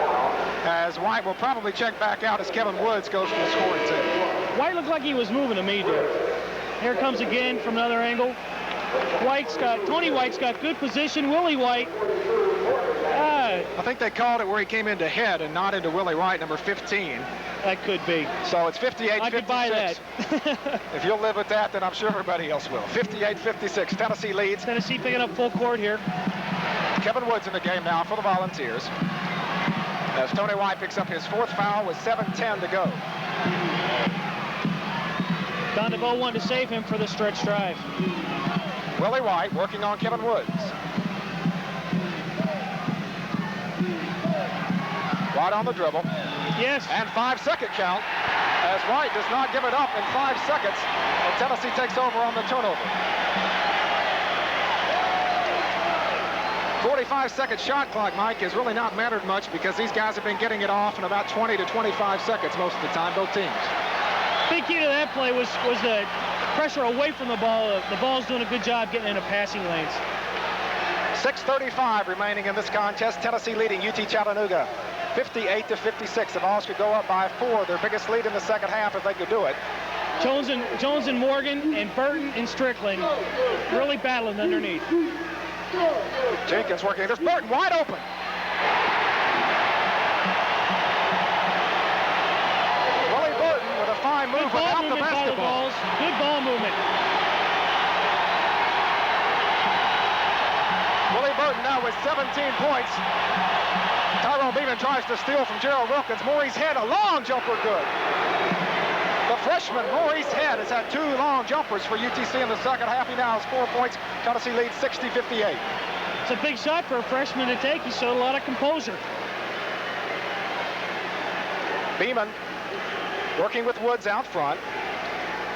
as White will probably check back out as Kevin Woods goes to the scoring table. White looked like he was moving to me, Dave. Here comes again from another angle. Tony White's got good position. Willie White. I think they called it where he came into Head and not into Willie White, number 15. That could be. So it's 58-56. I could buy that. If you'll live with that, then I'm sure everybody else will. 58-56. Tennessee leads. Tennessee picking up full court here. Kevin Woods in the game now for the Volunteers, as Tony White picks up his 4th foul with 7:10 to go. Don DeVoe wanted to save him for the stretch drive. Willie White working on Kevin Woods. White on the dribble. Yes. And 5-second count as White does not give it up in 5 seconds. And Tennessee takes over on the turnover. 45-second shot clock, Mike, has really not mattered much because these guys have been getting it off in about 20 to 25 seconds most of the time, both teams. Big key to that play was the pressure away from the ball. The ball's doing a good job getting into passing lanes. 6:35 remaining in this contest. Tennessee leading UT Chattanooga 58 to 56. The Vols could go up by 4. Their biggest lead in the second half if they could do it. Jones and Morgan and Burton and Strickland really battling underneath. Jenkins working. There's Burton wide open. Willie Burton with a fine move without the basketball. Good ball movement. Willie Burton now with 17 points. Tyrone Beeman tries to steal from Gerald Wilkins. Maurice Head, a long jumper, good. The freshman, Maurice Head, has had 2 long jumpers for UTC in the second half. He now has 4 points. Tennessee leads 60-58. It's a big shot for a freshman to take. He showed a lot of composure. Beeman working with Woods out front.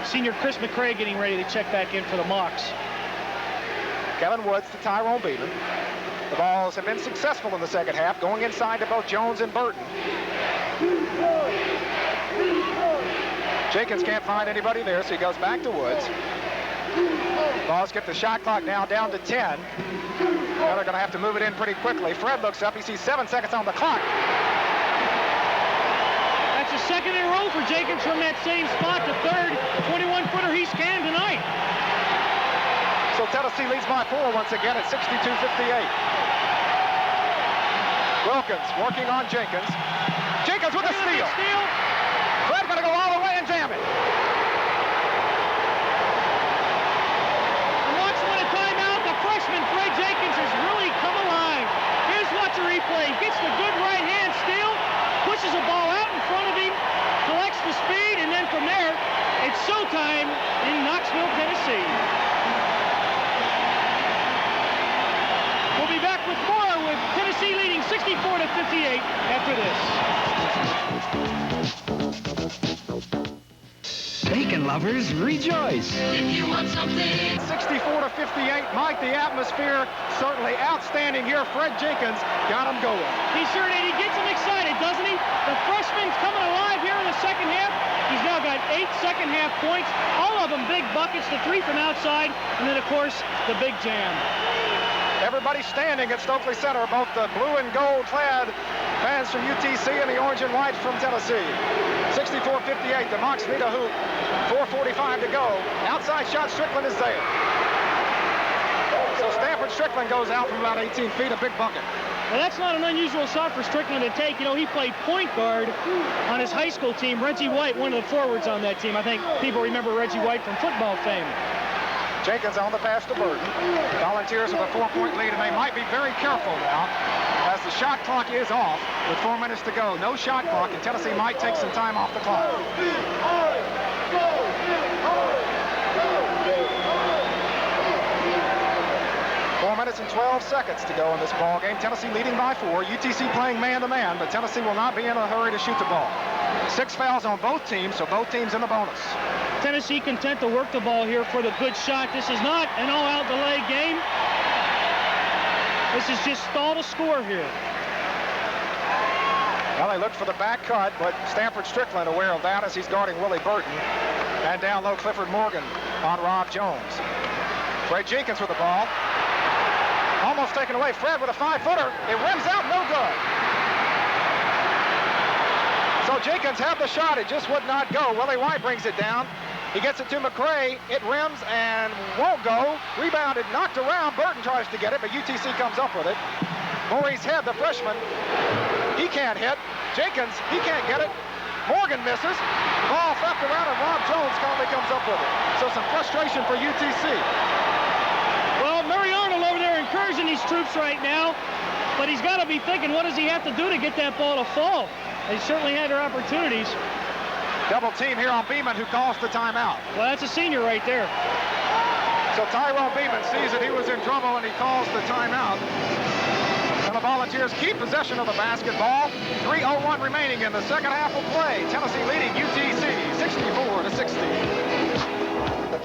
Senior Chris McCray getting ready to check back in for the Mocs. Kevin Woods to Tyrone Beeman. The Vols have been successful in the second half, going inside to both Jones and Burton. Jenkins can't find anybody there, so he goes back to Woods. Vols get the shot clock now down to 10. Now they're going to have to move it in pretty quickly. Fred looks up. He sees 7 seconds on the clock. That's the second in a row for Jenkins from that same spot. The third 21-footer he's scanned tonight. So Tennessee leads by 4 once again at 62-58. Wilkins working on Jenkins. Jenkins with a steal. Fred going to go all the way and jam it. And watch when a timeout. The freshman Fred Jenkins has really come alive. Here's watch a replay. Gets the good right hand steal, pushes the ball out in front of him, collects the speed, and then from there, it's showtime in Knoxville, Tennessee. We'll be back with more with Tennessee leading 64 to 58 after this. Bacon lovers, rejoice! If you want something. 64 to 58. Mike, the atmosphere certainly outstanding here. Fred Jenkins got him going. He sure did. He gets him excited, doesn't he? The freshman's coming alive here in the second half. He's now got 8 second half points. All of them big buckets, the 3 from outside, and then, of course, the big jam. Everybody standing at Stokely Center, both the blue and gold clad fans from UTC and the orange and white from Tennessee. 64-58, the Mocs need a hoop. 4:45 to go. Outside shot, Strickland is there. So Stanford Strickland goes out from about 18 feet, a big bucket. Well, that's not an unusual shot for Strickland to take. You know, he played point guard on his high school team. Reggie White, one of the forwards on that team. I think people remember Reggie White from football fame. Jenkins on the pass to Burton. Volunteers with a 4-point lead, and they might be very careful now as the shot clock is off with 4 minutes to go. No shot clock, and Tennessee might take some time off the clock. 4 minutes and 12 seconds to go in this ball game. Tennessee leading by 4. UTC playing man-to-man, but Tennessee will not be in a hurry to shoot the ball. 6 fouls on both teams, so both teams in the bonus. Tennessee content to work the ball here for the good shot. This is not an all-out delayed game. This is just stall to score here. Well, they looked for the back cut, but Stanford Strickland aware of that as he's guarding Willie Burton. And down low, Clifford Morgan on Rob Jones. Fred Jenkins with the ball. Almost taken away. Fred with a 5-footer. It rims out, no good. So Jenkins had the shot. It just would not go. Willie White brings it down. He gets it to McCray. It rims and won't go. Rebounded, knocked around. Burton tries to get it, but UTC comes up with it. Maurice Head, the freshman, he can't hit. Jenkins, he can't get it. Morgan misses. Ball flipped around, and Rob Jones finally comes up with it. So some frustration for UTC. Well, Murray Arnold over there encouraging these troops right now, but he's got to be thinking, what does he have to do to get that ball to fall? They certainly had their opportunities. Double team here on Beeman, who calls the timeout. Well, that's a senior right there. So Tyrone Beeman sees that he was in trouble and he calls the timeout. And the Volunteers keep possession of the basketball. 3:01 remaining in the second half of play. Tennessee leading UTC 64-60.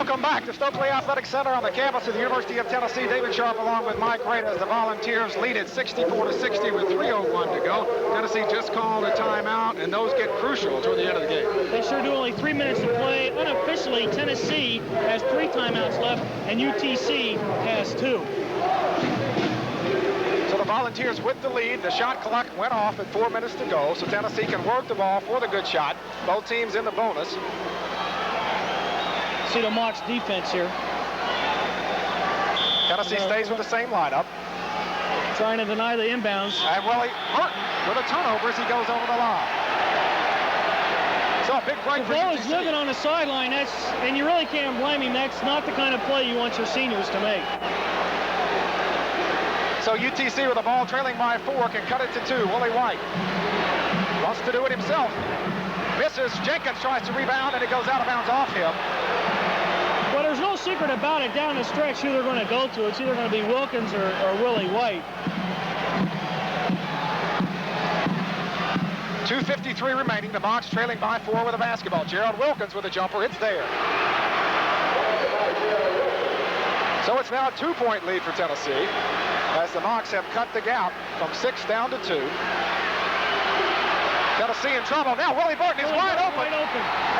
Welcome back to Stokely Athletic Center on the campus of the University of Tennessee. David Sharp along with Mike Rada as the Volunteers lead it 64-60 with 3:01 to go. Tennessee just called a timeout, and those get crucial toward the end of the game. They sure do. Only 3 minutes to play. Unofficially, Tennessee has 3 timeouts left, and UTC has 2. So the Volunteers with the lead. The shot clock went off at 4 minutes to go, so Tennessee can work the ball for the good shot. Both teams in the bonus. See the Mocs defense here. Tennessee stays with the same lineup. Trying to deny the inbounds. And Willie Burton with a turnover as he goes over the line. So a big break for DeVoe UTC. is living on the sideline. And you really can't blame him. That's not the kind of play you want your seniors to make. So UTC with the ball trailing by 4 can cut it to 2. Willie White wants to do it himself. Misses. Jenkins tries to rebound, and it goes out of bounds off him. Well, there's no secret about it down the stretch who they're going to go to. It's either going to be Wilkins or Willie White. 2:53 remaining. The Mocs trailing by 4 with a basketball. Gerald Wilkins with a jumper. It's there. So it's now a 2-point lead for Tennessee as the Mocs have cut the gap from 6 down to 2. Tennessee in trouble. Now Willie Burton is wide open.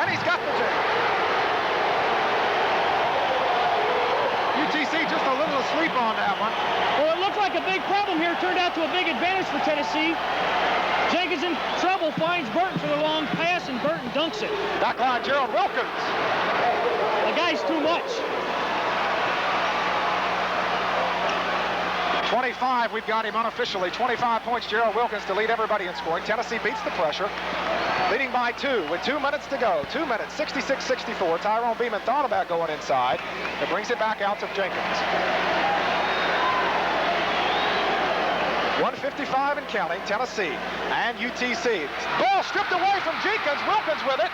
And he's got the jam. UTC just a little asleep on that one. Well, it looked like a big problem here. Turned out to a big advantage for Tennessee. Jenkins in trouble, finds Burton for the long pass, and Burton dunks it. Backline, Gerald Wilkins. The guy's too much. 25, we've got him unofficially. 25 points, Gerald Wilkins to lead everybody in scoring. Tennessee beats the pressure, leading by 2 with 2 minutes to go. 2 minutes, 66-64. Tyrone Beeman thought about going inside. It brings it back out to Jenkins. 1:55 and counting, Tennessee and UTC. Ball stripped away from Jenkins. Wilkins with it.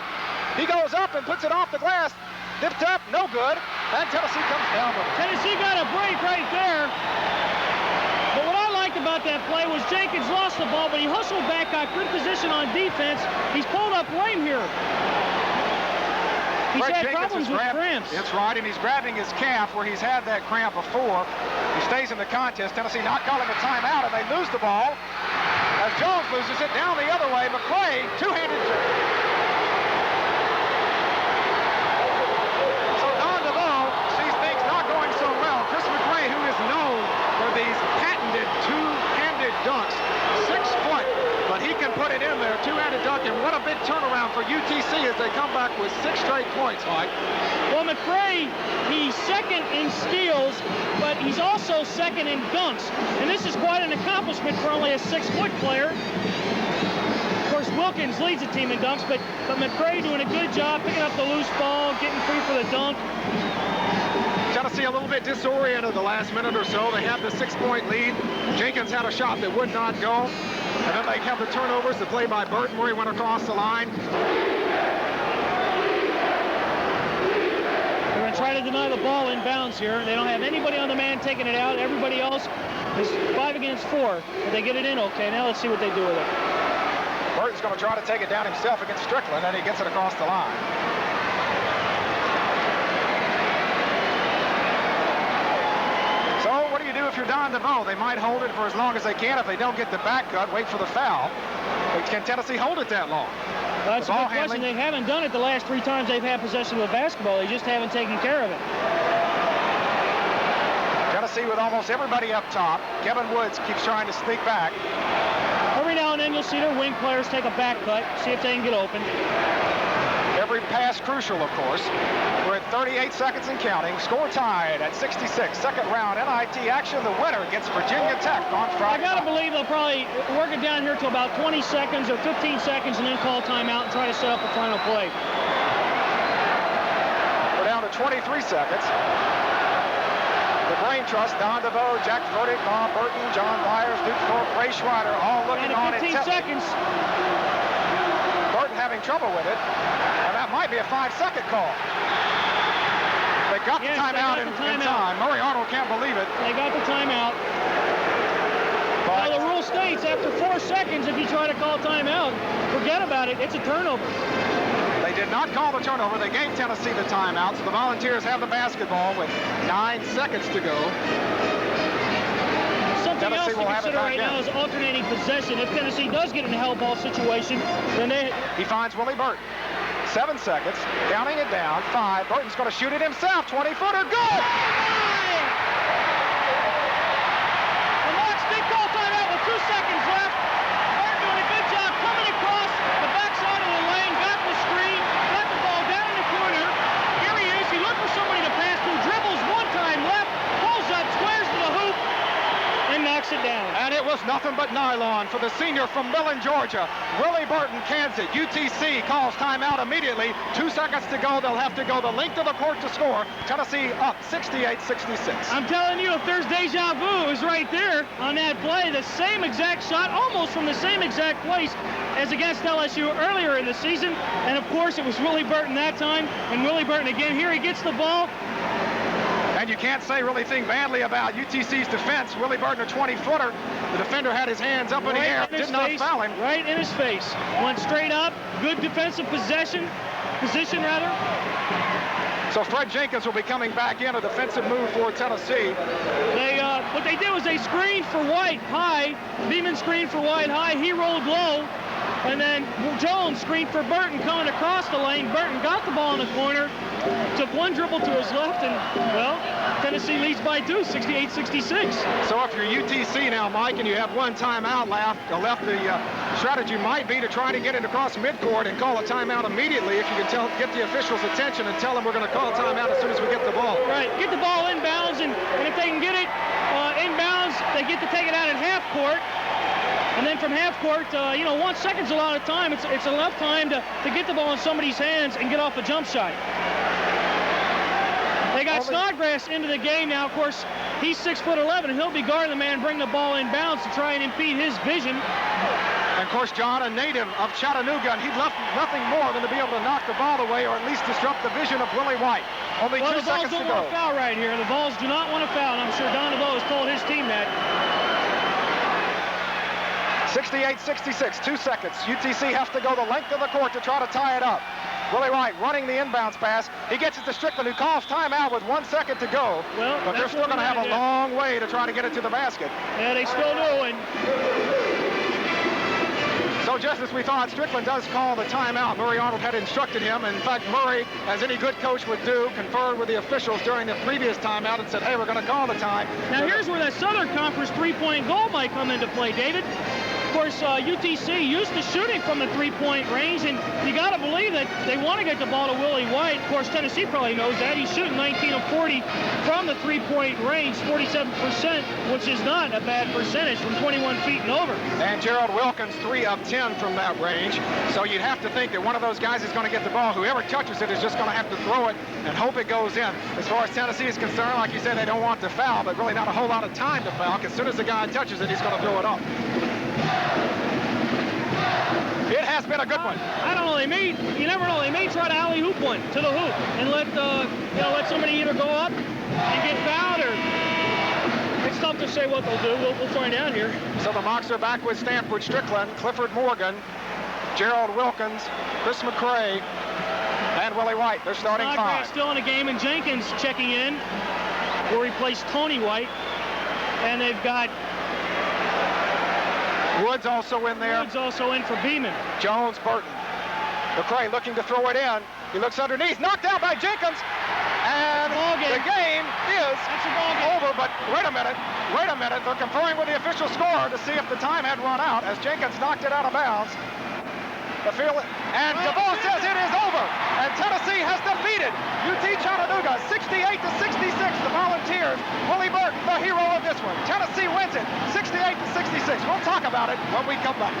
He goes up and puts it off the glass. Dipped up, no good. And Tennessee comes down with it. Tennessee got a break right there. But what I liked about that play was Jenkins lost the ball, but he hustled back, got good position on defense. He's pulled up lame here. He's Greg had Jenkins problems with cramps. That's right, and he's grabbing his calf where he's had that cramp before. He stays in the contest. Tennessee not calling a timeout, and they lose the ball. As Jones loses it down the other way, McCray, two-handed. So Don DeVoe sees things not going so well. Chris McCray, who is known for these patented two-handed dunks, 6 foot, but he can put it in there, two-handed dunk, and what a big turnaround for UTC as they come back with 6 straight points, Mike. Well, McCray, he's second in steals, but he's also second in dunks. And this is quite an accomplishment for only a 6-foot player. Of course, Wilkins leads the team in dunks, but McCray doing a good job picking up the loose ball, getting free for the dunk. Tennessee a little bit disoriented the last minute or so. They have the 6-point lead. Jenkins had a shot that would not go. And then they have the turnovers, the play by Burton where he went across the line. They're going to try to deny the ball inbounds here. They don't have anybody on the man taking it out. Everybody else is 5 against 4. But they get it in okay. Now let's see what they do with it. Burton's going to try to take it down himself against Strickland, and he gets it across the line. So what do you do if you're Don DeVoe? They might hold it for as long as they can. If they don't get the back cut, wait for the foul. But can Tennessee hold it that long? Well, that's a good question. They haven't done it the last 3 times they've had possession of the basketball. They just haven't taken care of it. Tennessee with almost everybody up top. Kevin Woods keeps trying to sneak back. Every now and then you'll see their wing players take a back cut, see if they can get open. Every pass crucial, of course. We're at 38 seconds and counting. Score tied at 66. Second round NIT action. The winner gets Virginia Tech on Friday. I got to believe they'll probably work it down here to about 20 seconds or 15 seconds and then call timeout and try to set up a final play. We're down to 23 seconds. The Brain Trust, Don DeVoe, Jack Verdict, Bob Burton, John Byers, Duke Thorpe, Ray Schreider, all looking on in 15 seconds. Burton having trouble with it, and that might be a 5-second call. They got the timeout in time. Murray Arnold can't believe it. They got the timeout. Well, the rule states after 4 seconds, if you try to call timeout, forget about it. It's a turnover. They did not call the turnover. They gave Tennessee the timeout. So the Volunteers have the basketball with 9 seconds to go. Something else to consider right now is alternating possession. If Tennessee does get in a hell ball situation, then he finds Willie Burton. 7 seconds, counting it down. 5. Burton's going to shoot it himself. 20-footer. Good! The Marks did call timeout with 2 seconds left. Burton doing a good job coming across the backside of the lane, got the screen, got the ball down in the corner. Here he is. He looked for somebody to pass to. Dribbles 1 time left, pulls up, squares to the hoop, and knocks it down. And it was nothing but nylon for the senior from Millen, Georgia. Willie Burton cans it. UTC calls timeout immediately. 2 seconds to go. They'll have to go the length of the court to score. Tennessee up 68-66. I'm telling you, if there's deja vu, it was right there on that play. The same exact shot, almost from the same exact place as against LSU earlier in the season. And, of course, it was Willie Burton that time. And Willie Burton again. Here he gets the ball. And you can't really think badly about UTC's defense. Willie Burton, a 20-footer. The defender had his hands up in the air, did not foul him. Right in his face. Went straight up. Good defensive position. So Fred Jenkins will be coming back in, a defensive move for Tennessee. What they did was they screened for White high. Beeman screened for White high. He rolled low. And then Jones screened for Burton coming across the lane. Burton got the ball in the corner, took 1 dribble to his left, and, well, Tennessee leads by 2, 68-66. So if you're UTC now, Mike, and you have 1 timeout left, the strategy might be to try to get it across midcourt and call a timeout immediately if you can get the officials' attention and tell them we're going to call a timeout as soon as we get the ball. Right, get the ball inbounds, and if they can get it inbounds, they get to take it out at half court. And then from half court, 1 second's a lot of time. It's enough time to get the ball in somebody's hands and get off a jump shot. They got Snodgrass into the game now. Of course, he's 6'11", and he'll be guarding the man, bring the ball inbounds to try and impede his vision. And of course, John, a native of Chattanooga, and he'd left nothing more than to be able to knock the ball away or at least disrupt the vision of Willie White. Only 2 seconds to go. The Vols don't want to foul right here. The Vols do not want to foul, and I'm sure Don DeVoe has told his team that. 68-66, 2 seconds. UTC has to go the length of the court to try to tie it up. Willie White running the inbounds pass. He gets it to Strickland, who calls timeout with 1 second to go. Well, but they're still going to have a long way to try to get it to the basket. Yeah, they still do. And so just as we thought, Strickland does call the timeout. Murray Arnold had instructed him. And in fact, Murray, as any good coach would do, conferred with the officials during the previous timeout and said, hey, we're going to call the time. Now here's where that Southern Conference three-point goal might come into play, David. Of course, UTC used to shooting from the three-point range, and you got to believe that they want to get the ball to Willie White. Of course, Tennessee probably knows that. He's shooting 19 of 40 from the three-point range, 47%, which is not a bad percentage from 21 feet and over. And Gerald Wilkins, 3 of 10 from that range. So you'd have to think that one of those guys is going to get the ball. Whoever touches it is just going to have to throw it and hope it goes in. As far as Tennessee is concerned, like you said, they don't want to foul, but really not a whole lot of time to foul. As soon as the guy touches it, he's going to throw it up. It has been a good one. I don't know. You never know. They may try to alley-hoop one to the hoop and let somebody either go up and get fouled, or it's tough to say what they'll do. We'll find out here. So the Mocs are back with Stanford Strickland, Clifford Morgan, Gerald Wilkins, Chris McCray, and Willie White. They're starting 5. Still in the game, and Jenkins checking in. Will replace Tony White, and they've got Woods also in there. Woods also in for Beeman. Jones, Burton. McCray looking to throw it in. He looks underneath. Knocked out by Jenkins. And the game is over. But wait a minute. They're conferring with the official scorer to see if the time had run out as Jenkins knocked it out of bounds. And DeVoe says it is over. And Tennessee has defeated UT Chattanooga 68-66. The Volunteers. Willie Burton, the hero of this one. Tennessee wins it 68-66. We'll talk about it when we come back.